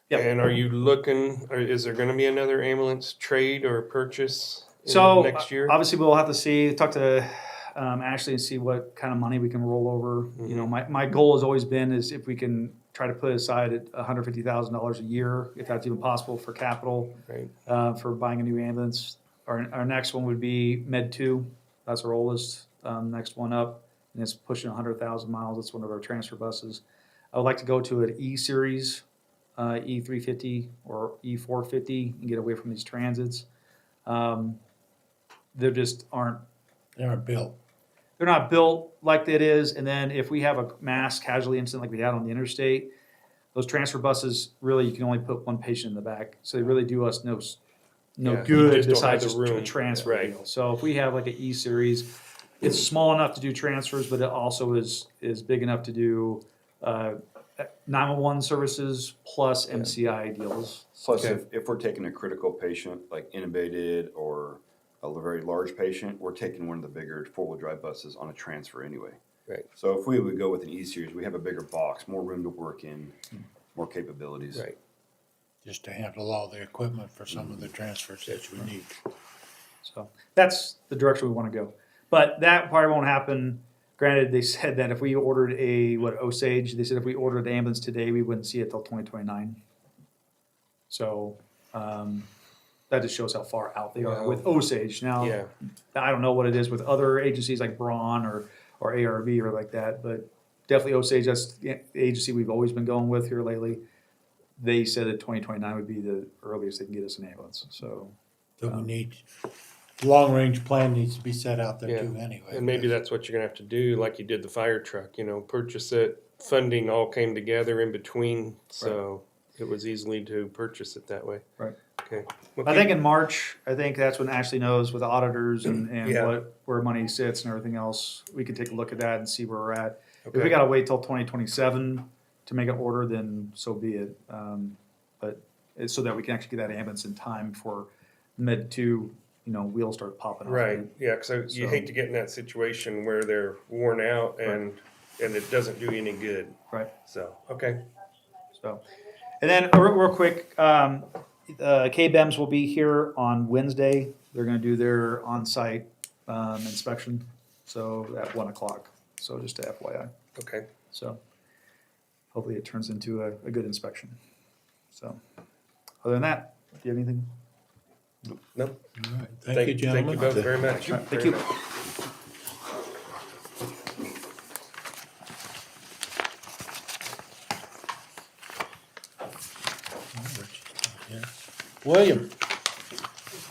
Yep. And are you looking, or is there going to be another ambulance trade or purchase next year? Obviously, we'll have to see, talk to Ashley and see what kind of money we can roll over. My goal has always been is if we can try to put aside $150,000 a year, if that's even possible for capital, Right. for buying a new ambulance. Our next one would be Med 2. That's our oldest. Next one up, and it's pushing 100,000 miles. It's one of our transfer buses. I would like to go to an E series, E350 or E450, and get away from these transits. They just aren't. They aren't built. They're not built like it is. And then if we have a mass casualty incident like we had on the interstate, those transfer buses really you can only put one patient in the back, so they really do us no Yeah, you good just don't besides have the just a room. transfer Right. deal. So if we have like an E series, it's small enough to do transfers, but it also is big enough to do 911 services plus MCI deals. Plus, Okay. if we're taking a critical patient, like intubated or a very large patient, we're taking one of the bigger four-wheel drive buses on a transfer anyway. Right. So if we would go with an E-Series, we have a bigger box, more room to work in, more capabilities. Right. Just to handle all the equipment for some of the transfers that we need. So that's the direction we want to go. But that probably won't happen. Granted, they said that if we ordered Osage, they said if we ordered the ambulance today, we wouldn't see it till 2029. So that just shows how far out they are Wow. with Osage. Now, Yeah. I don't know what it is with other agencies like Braun or ARB or like that, but definitely Osage, that's the agency we've always been going with here lately. They said that 2029 would be the earliest they can get us an ambulance. So So we need, long-range plan needs to be set out there too anyway. And maybe that's what you're gonna have to do, like you did the fire truck, purchase it, funding all came together in between, so it was easily to purchase it that way. Right. Okay. I think in March, I think that's when Ashley knows with the auditors and Yeah. where money sits and everything else. We can take a look at that and see where we're at. If we Okay. gotta wait till 2027 to make an order, then so be it. But it's so that we can actually get that ambulance in time for mid-2, wheels start popping off. Right, yeah, because you So- hate to get in that situation where they're worn out and it doesn't do you any good. Right. So, okay. So, and then real quick, KBEMS will be here on Wednesday. They're gonna do their on-site inspection, so at 1:00. So just a FYI. Okay. So hopefully it turns into a good inspection. So, other than that, do you have anything? No. All right, thank you, gentlemen. Thank you both very much. Thank Very you. much. William,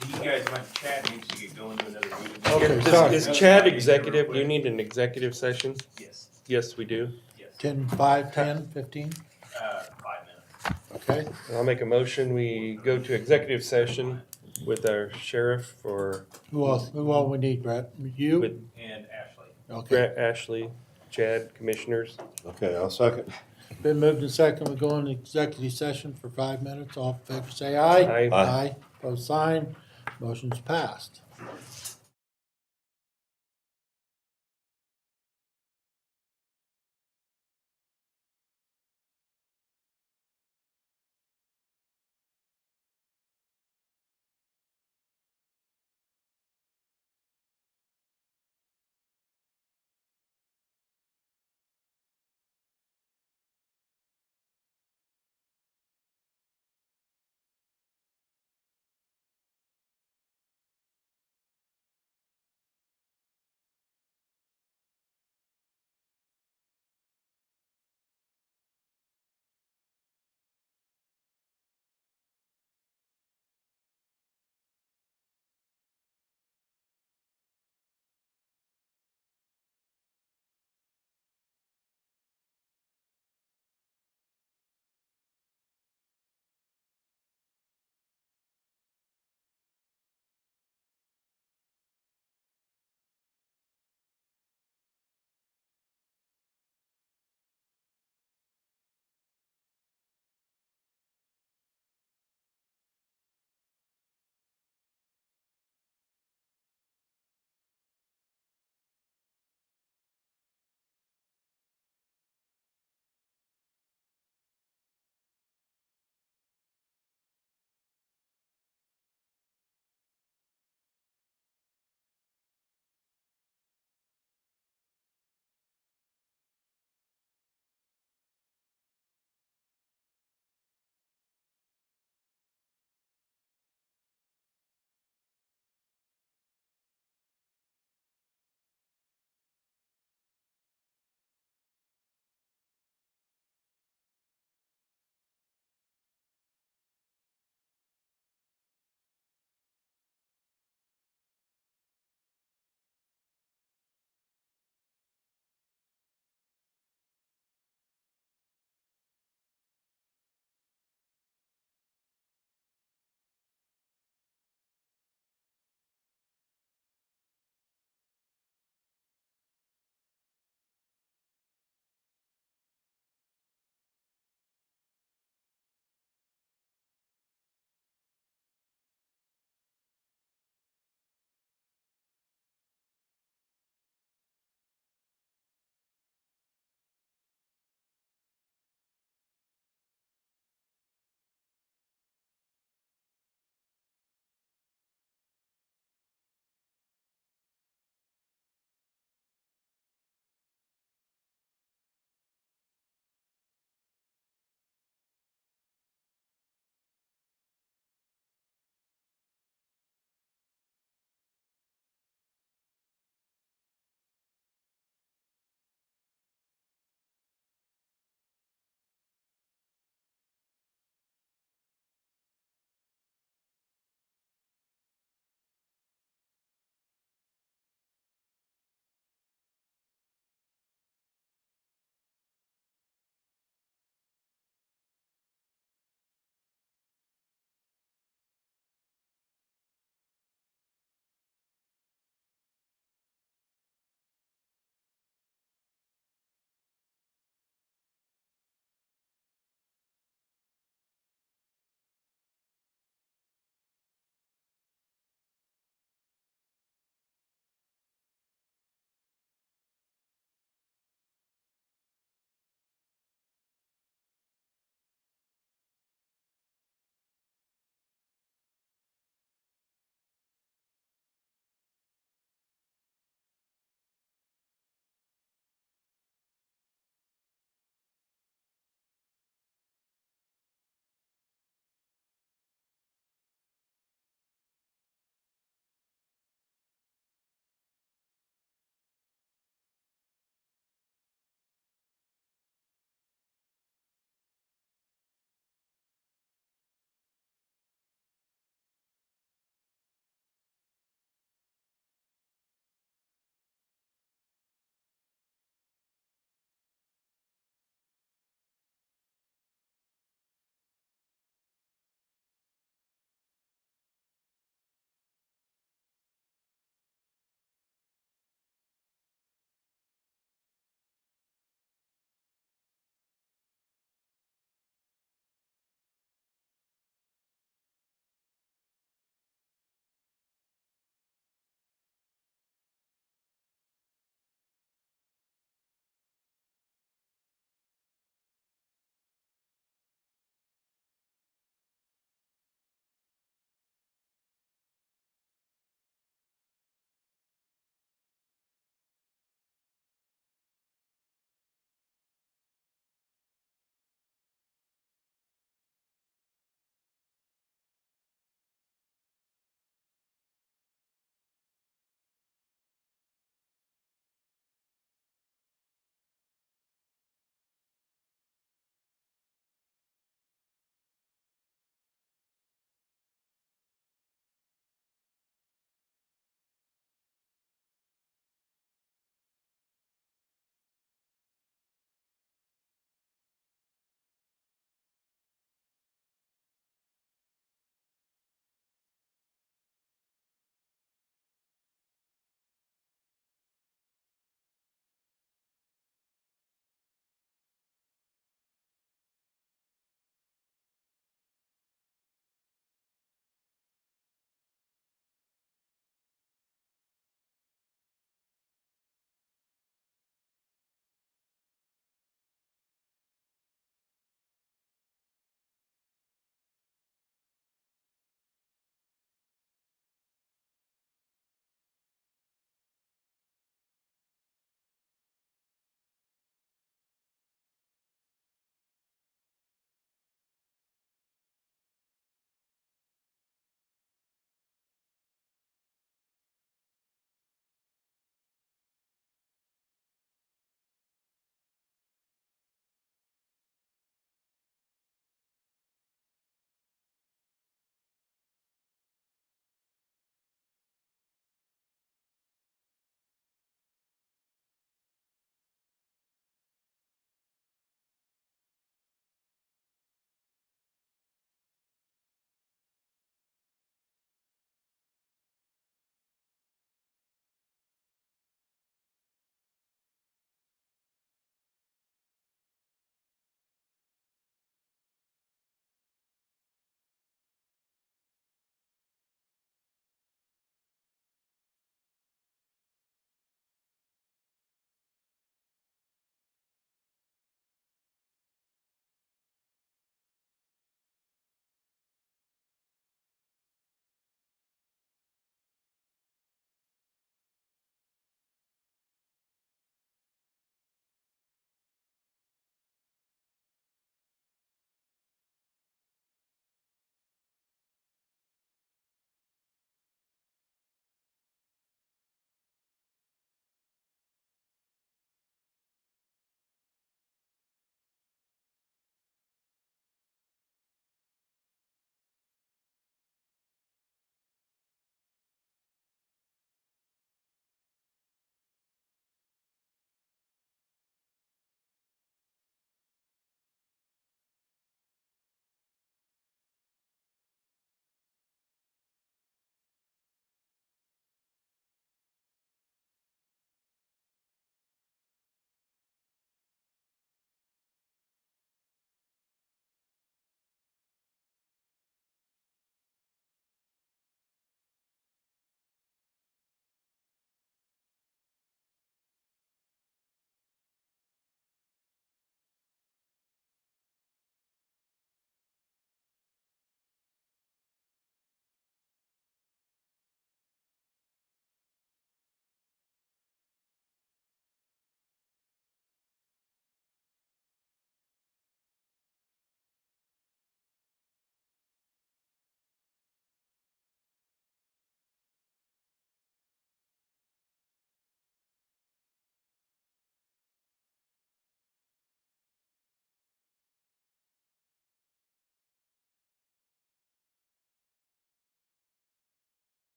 Do you guys want Chad needs to get going to another meeting? Okay, Is- sorry. Is Chad executive, do you need an executive session? Yes, Yes, we do. yes, 10, 5, 10, 15? 5 minutes. Okay, I'll make a motion, we go to executive session with our sheriff for who all we need, Brett? You? with And Ashley. Okay, Brett, Ashley, Chad, commissioners. Okay, I'll second. been moved and second, we go into executive session for 5 minutes, all in favor say aye. Aye. Aye, both sign, motion's passed.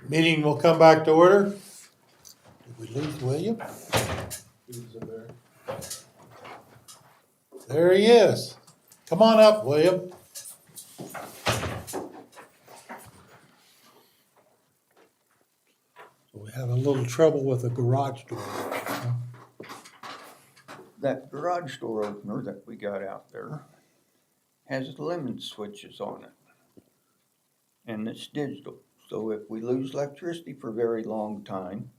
Meeting will come back to order. Did we lose William? There he is. Come on up, William. We have a little trouble with the garage door. That garage door opener that we got out there has lemon switches on it. And it's digital, so if we lose electricity for a very long time,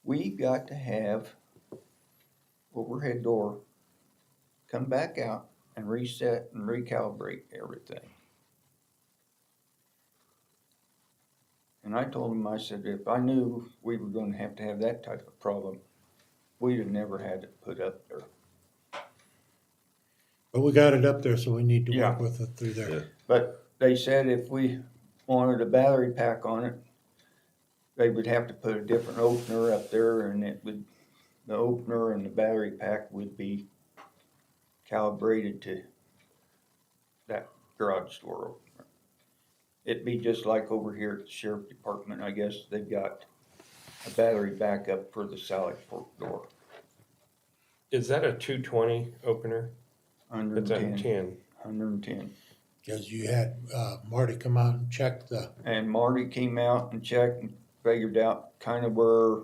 we got to have overhead door come back out and reset and recalibrate everything. And I told him, I said, if I knew we were gonna have to have that type of problem, we'd have never had it put up there. But we got it up there, so we need to Yeah. work with it through there. But they said if we wanted a battery pack on it, they would have to put a different opener up there, and the opener and the battery pack would be calibrated to that garage door opener. It'd be just like over here at the sheriff department, I guess they've got a battery backup for the Sally Port door. Is that a 220 opener? It's a 110, 10. 110. Cause you had, Marty come out and check the, And Marty came out and checked and figured out kind of where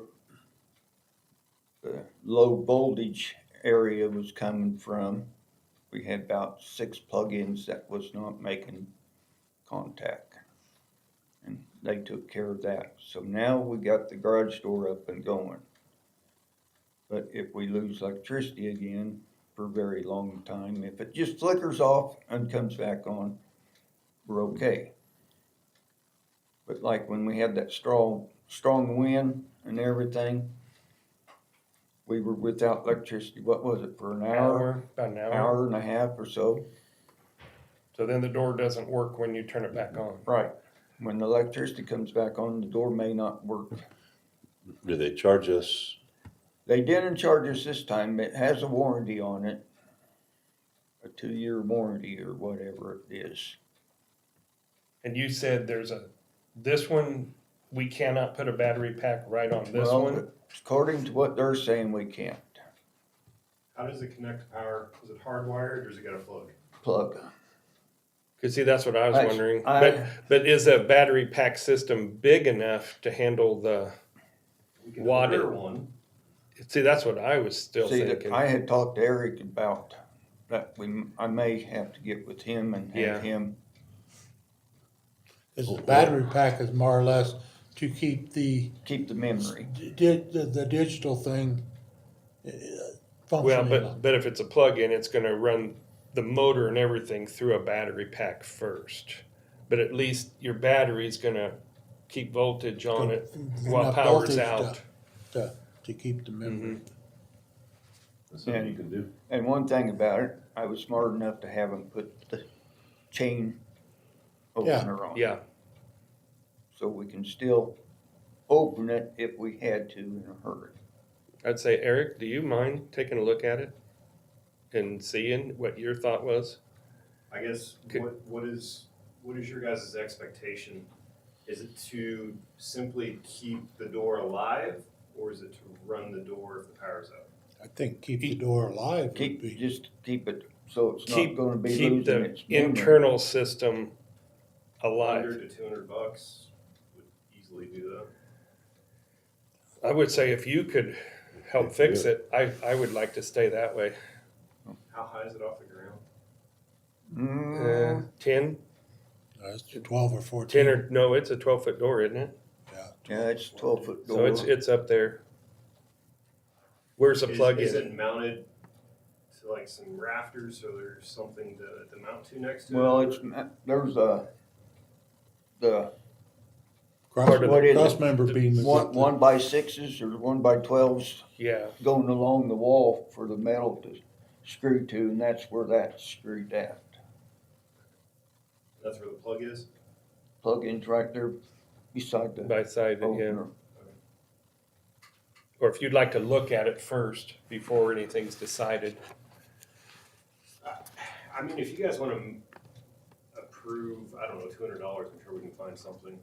the low voltage area was coming from. We had about 6 plugins that was not making contact. And they took care of that. So now we got the garage door up and going. But if we lose electricity again for a very long time, if it just flickers off and comes back on, we're okay. But like when we had that strong wind and everything, we were without electricity, what was it, for an hour? About an hour. Hour and a half or so. So then the door doesn't work when you turn it back on. Right. When the electricity comes back on, the door may not work. Do they charge us? They didn't charge us this time. It has a warranty on it. A 2-year warranty or whatever it is. And you said this one, we cannot put a battery pack right on this Well, one? according to what they're saying, we can't. How does it connect to power? Is it hardwired or does it got a plug? Plug. Cause see, that's what I was I- wondering. I- But is a battery pack system big enough to handle the We can wattage? order one. See, that's what I was still See, thinking. I had talked to Eric about that. I may have to get with him and Yeah. have him. cause the battery pack is more or less to keep the, Keep the memory. the digital thing Well, functioning. but if it's a plug-in, it's gonna run the motor and everything through a battery pack first. But at least your battery's gonna keep voltage on it while Enough power's voltage out. To keep the memory. That's something you can do. And one thing about it, I was smart enough to have him put the chain opener on. Yeah, So we can still open it if we had to in a hurry. I'd say, Eric, do you mind taking a look at it and seeing what your thought was? I guess, Okay. what is your guys' expectation? Is it to simply keep the door alive or is it to run the door if the power's out? I think keep the door alive would Keep, be, just keep it so it's not Keep, gonna be keep losing the its memory. internal system alive. $100 to $200 would easily do that. I would say if you could help fix it, I would like to stay that way. How high is it off the ground? Mm, 10, it's 12 or 14. 10 or, no, it's a 12-foot door, isn't it? yeah, it's 12-foot So door. it's up there. Where's the plug Is in? it mounted to like some rafters so there's something to mount to next to it? Well, there's the Cross, what is cross it? member beam is up there. 1x6s or 1x12s Yeah, going along the wall for the metal to screw to, and that's where that's screwed at. That's where the plug is? Plug-in's right there beside the by side, yeah. opener. Or if you'd like to look at it first before anything's decided. I mean, if you guys want to approve, I don't know, $200, I'm sure we can find something.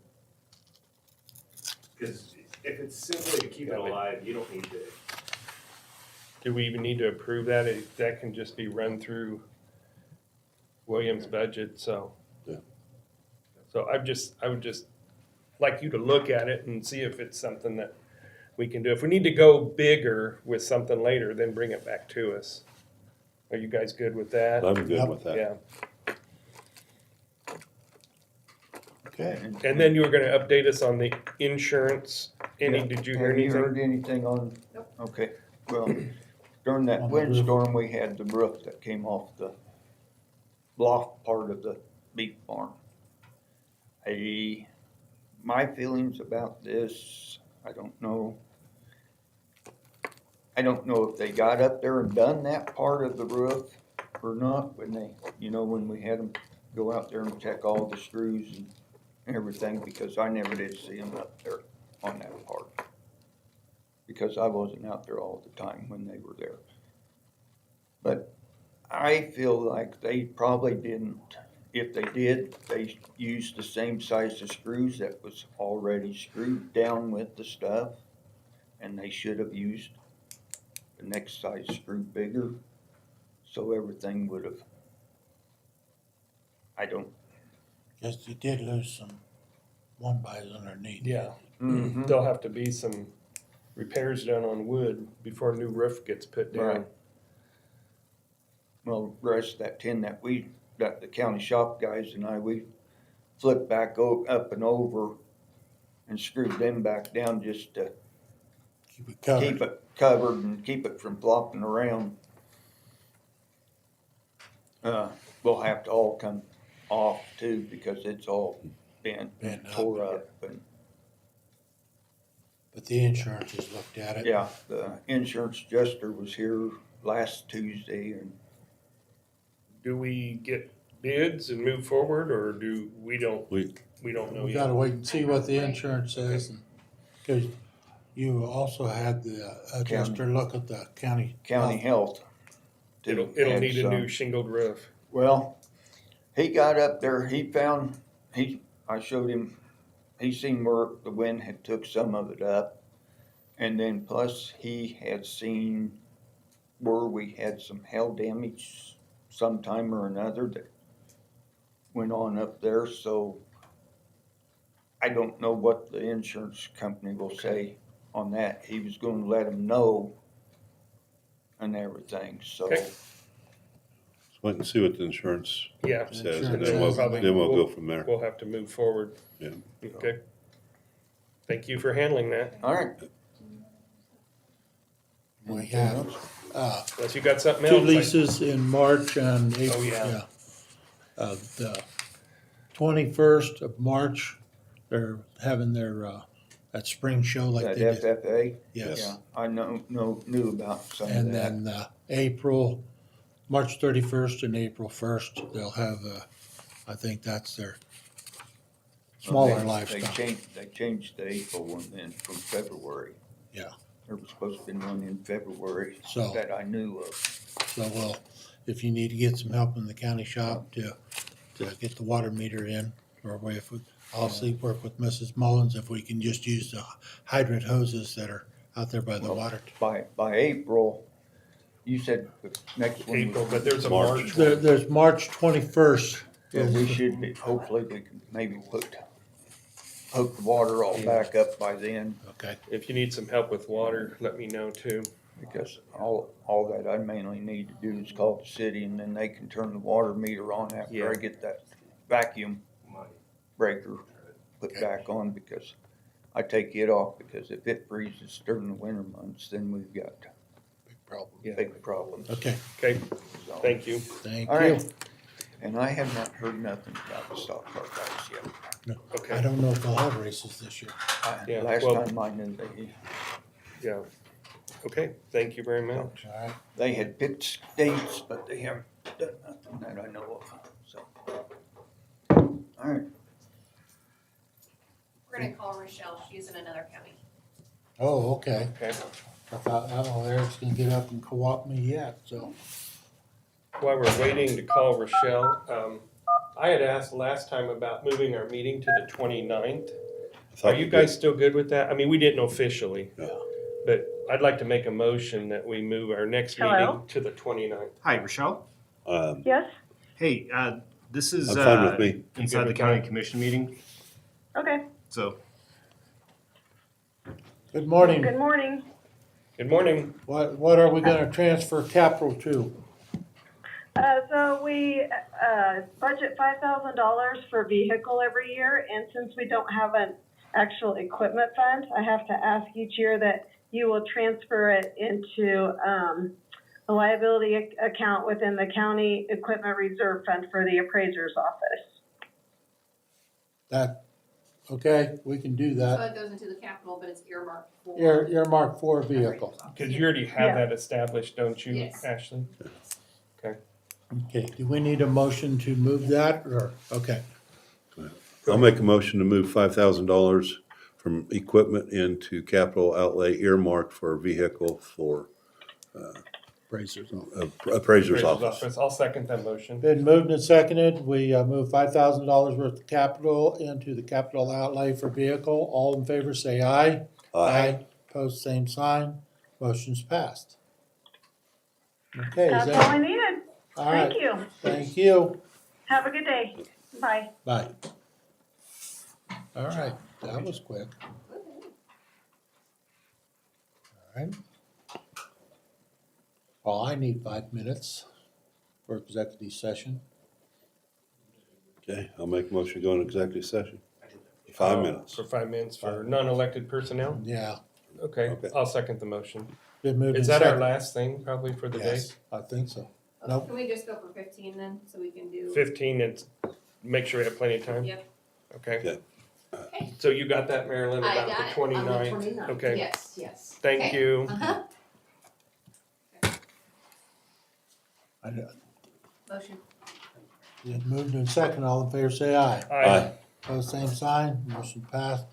Because if it's simply to keep it alive, you don't need to. Do we even need to approve that? That can just be run through Williams' budget, so. Yeah. So I would just like you to look at it and see if it's something that we can do. If we need to go bigger with something later, then bring it back to us. Are you guys good with that? I'm good with that. Yeah. Okay. And then you were gonna update us on the insurance. Did you hear Have you anything? heard anything on? Nope. Okay, well, during that On the roof. windstorm, we had the roof that came off the loft part of the beef barn. My feelings about this, I don't know. I don't know if they got up there and done that part of the roof or not when they, when we had them go out there and check all the screws and everything, because I never did see them up there on that part. Because I wasn't out there all the time when they were there. But I feel like they probably didn't. If they did, they used the same size of screws that was already screwed down with the stuff. And they should have used the next size screw bigger. So everything would have, I don't. Guess you did lose some one bys underneath. Yeah. Mhm. There'll have to be some repairs done on wood before a new roof gets put down. Right. Well, the rest of that tin that the county shop guys and we flipped back up and over and screwed them back down just to Keep it covered. keep it covered and keep it from flopping around. We'll have to all come off too, because it's all bent and Bent up, tore up and, But the insurance has looked at it. yeah, the insurance adjuster was here last Tuesday and Do we get bids and move forward, or we don't know We yet? gotta wait and see what the insurance says, and, cause you also had the adjuster look at the county. health. It'll Had need a some. new shingled roof. Well, he got up there, I showed him, he seen where the wind had took some of it up. And then plus he had seen where we had some hail damage sometime or another that went on up there, so I don't know what the insurance company will say on that. He was gonna let him know and everything, so. Okay. Let's wait and see what the insurance Yeah. says, Insurance and then says, we'll, probably- then we'll go from there. We'll have to move forward. Yeah. Okay. Thank you for handling that. All right. We have, Unless you got something two else. leases in March and April, yeah. The 21st of March, they're having their, that spring show like That they did. FFA? Yes. Yeah, I knew about some of And that. then, March 31st and April 1st, they'll have, I think that's their smaller livestock. They changed the April one then from February. Yeah. There was supposed to be one in February So- that I knew of. So, well, if you need to get some help in the county shop to get the water meter in, or I'll work with Mrs. Mullins if we can just use the hydrant hoses that are out there by the Well, water. By April, you said the next one April, was. but there's a March. March one. There's March 21st. Well, we should be, hopefully we can maybe hook the water all back up by then, Okay, If you need some help with water, let me know too. because all that I mainly need to do is call the city and then they can turn the water meter on after Yeah. I get that vacuum breaker put back on, because I take it off, because if it freezes during the winter months, then we've got big problem. big problems. Okay, Okay, So- thank you. thank All you. right, and I have not heard nothing about the stock car guys yet. I Okay, don't know if they'll have races this year. Yeah, Last well- time I knew yeah. Okay, thank you very much. All right, they had picked dates, but they haven't done nothing that I know of, so. All right, We're gonna call Rochelle, she's in another county. oh, okay. Okay. I thought, Eric's gonna get up and co-op me yet, so. While we're waiting to call Rochelle, I had asked last time about moving our meeting to the 29th. thought Are you we guys still good with that? I mean, we didn't officially, Yeah. but I'd like to make a motion that we move our next Hello? meeting to the 29th. Hi, Rochelle. Yes? Hey, this is I'm fine with me. inside the county commission meeting. Okay. So Good morning. Good morning. Good morning. What are we gonna transfer capital to? So we budget $5,000 for vehicle every year, and since we don't have an actual equipment fund, I have to ask each year that you will transfer it into a liability account within the county equipment reserve fund for the appraiser's office. That, okay, we can do So that. it goes into the capital, but it's earmarked for. Earmark for a vehicle. Because you already have Yeah. that established, don't you, Yes. Ashley? Okay. Okay, do we need a motion to move that, or, okay, I'll make a motion to move $5,000 from equipment into capital outlay earmarked for a vehicle for appraiser's office. appraiser's office. I'll second that motion. Been moved and seconded, we move $5,000 worth of capital into the capital outlay for vehicle. All in favor say aye. Post same sign, motion's passed. Okay, is That's all that, I needed. all right, Thank you. thank you, Have a good day. Bye. bye. All right, that was quick. All right. Well, I need 5 minutes for executive session. Okay, I'll make a motion to go into executive session. 5 minutes. For 5 minutes for non-elected personnel? Yeah, Okay, Okay. I'll second the motion. been moved and Is that our seconded. last thing probably for the day? Yes, I think so. Okay, Nope. Can we just go for 15 then, so we can do? 15 and make sure we have plenty of time? Yep. Okay. Okay. Okay. So you got that, Marilyn, I about got the it, on 29th? the 29th. Okay. Yes, yes. Thank Okay. you. Uh-huh. I know. Motion. Been moved and seconded, all in favor say aye. Aye. Post same sign, motion passed.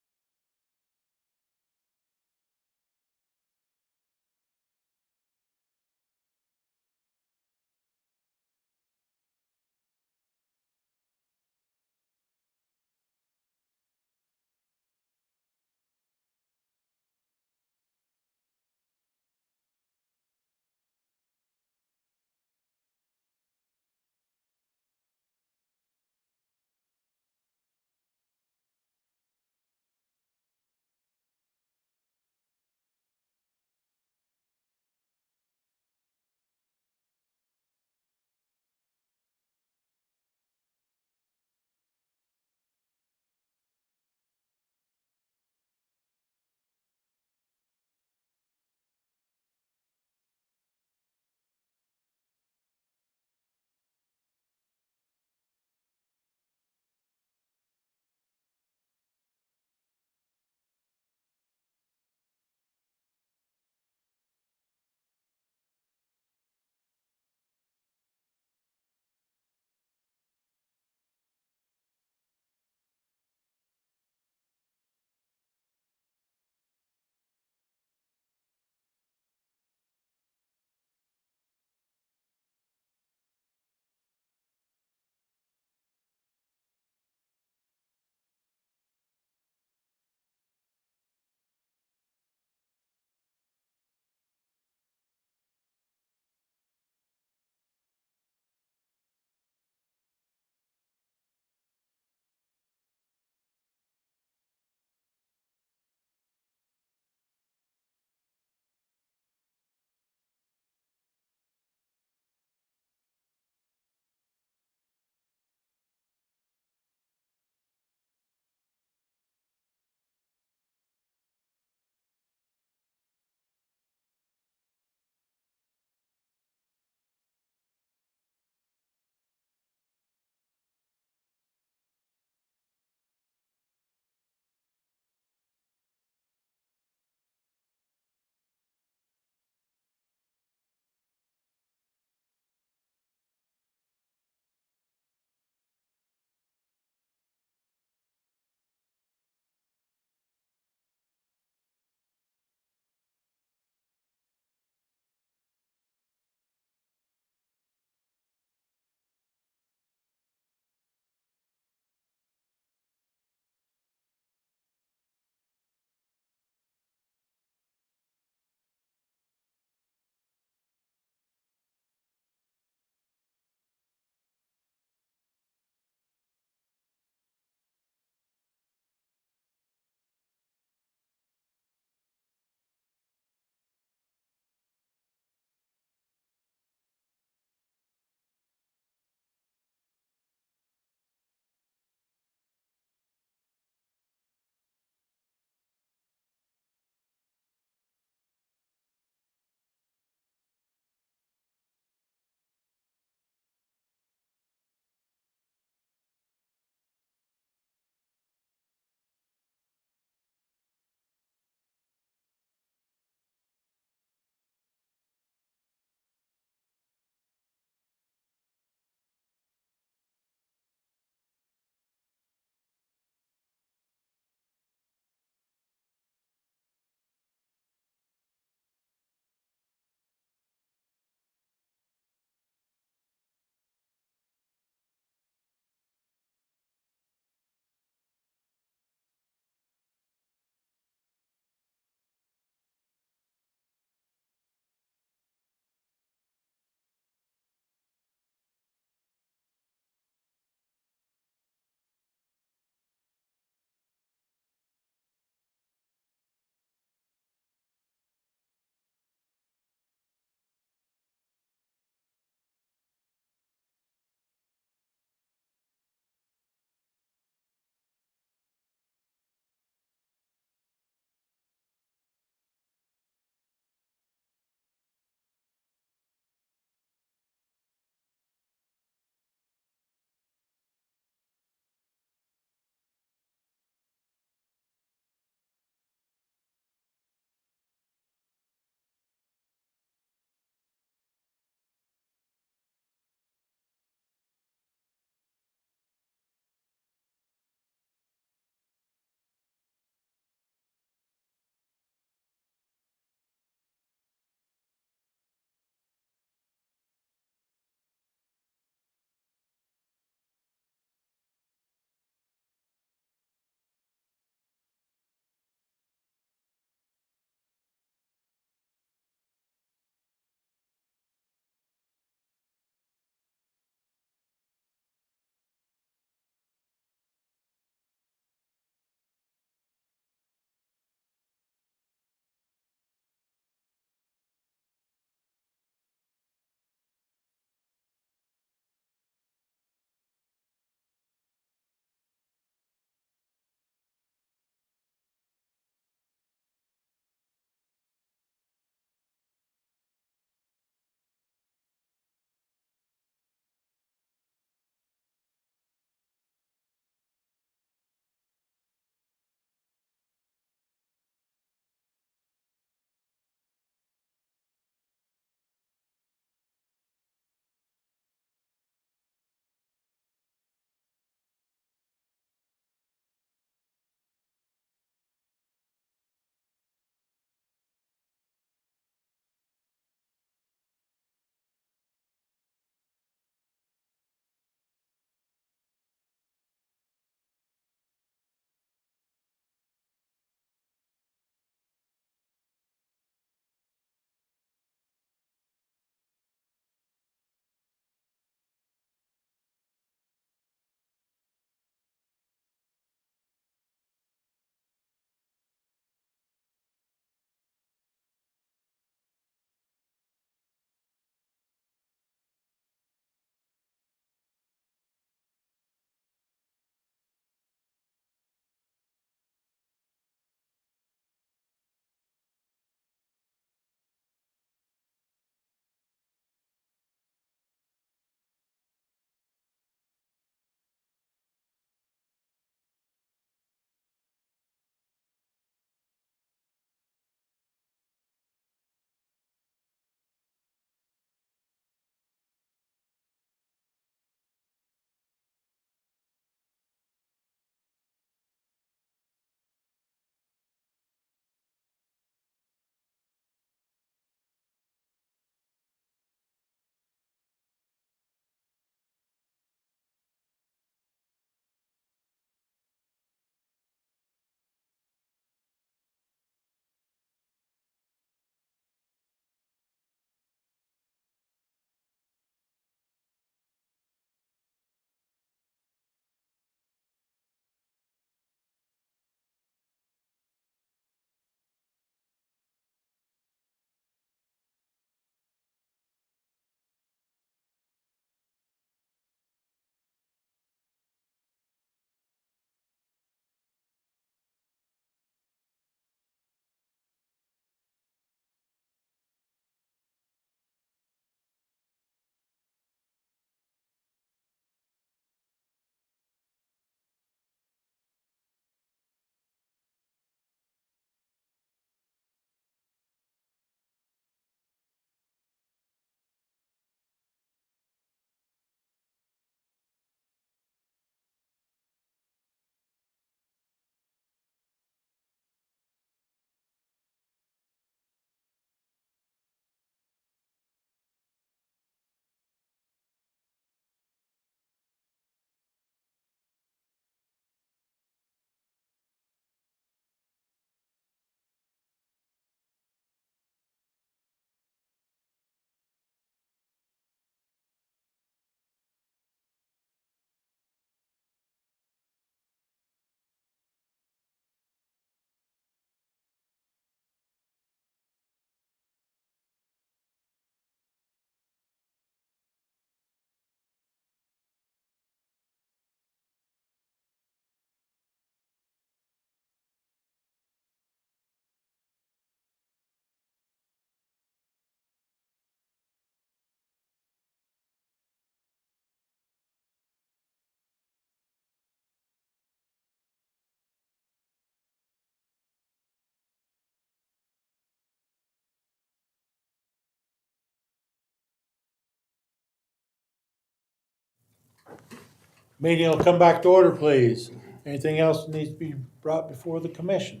Meeting will come back to order, please. Anything else needs to be brought before the commission?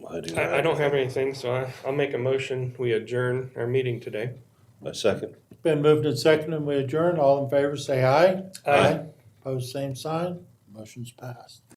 I don't have anything, so I'll make a motion, we adjourn our meeting today. A second. Been moved and seconded, and we adjourn. All in favor, say aye. Aye. Opposed, same sign. Motion's passed.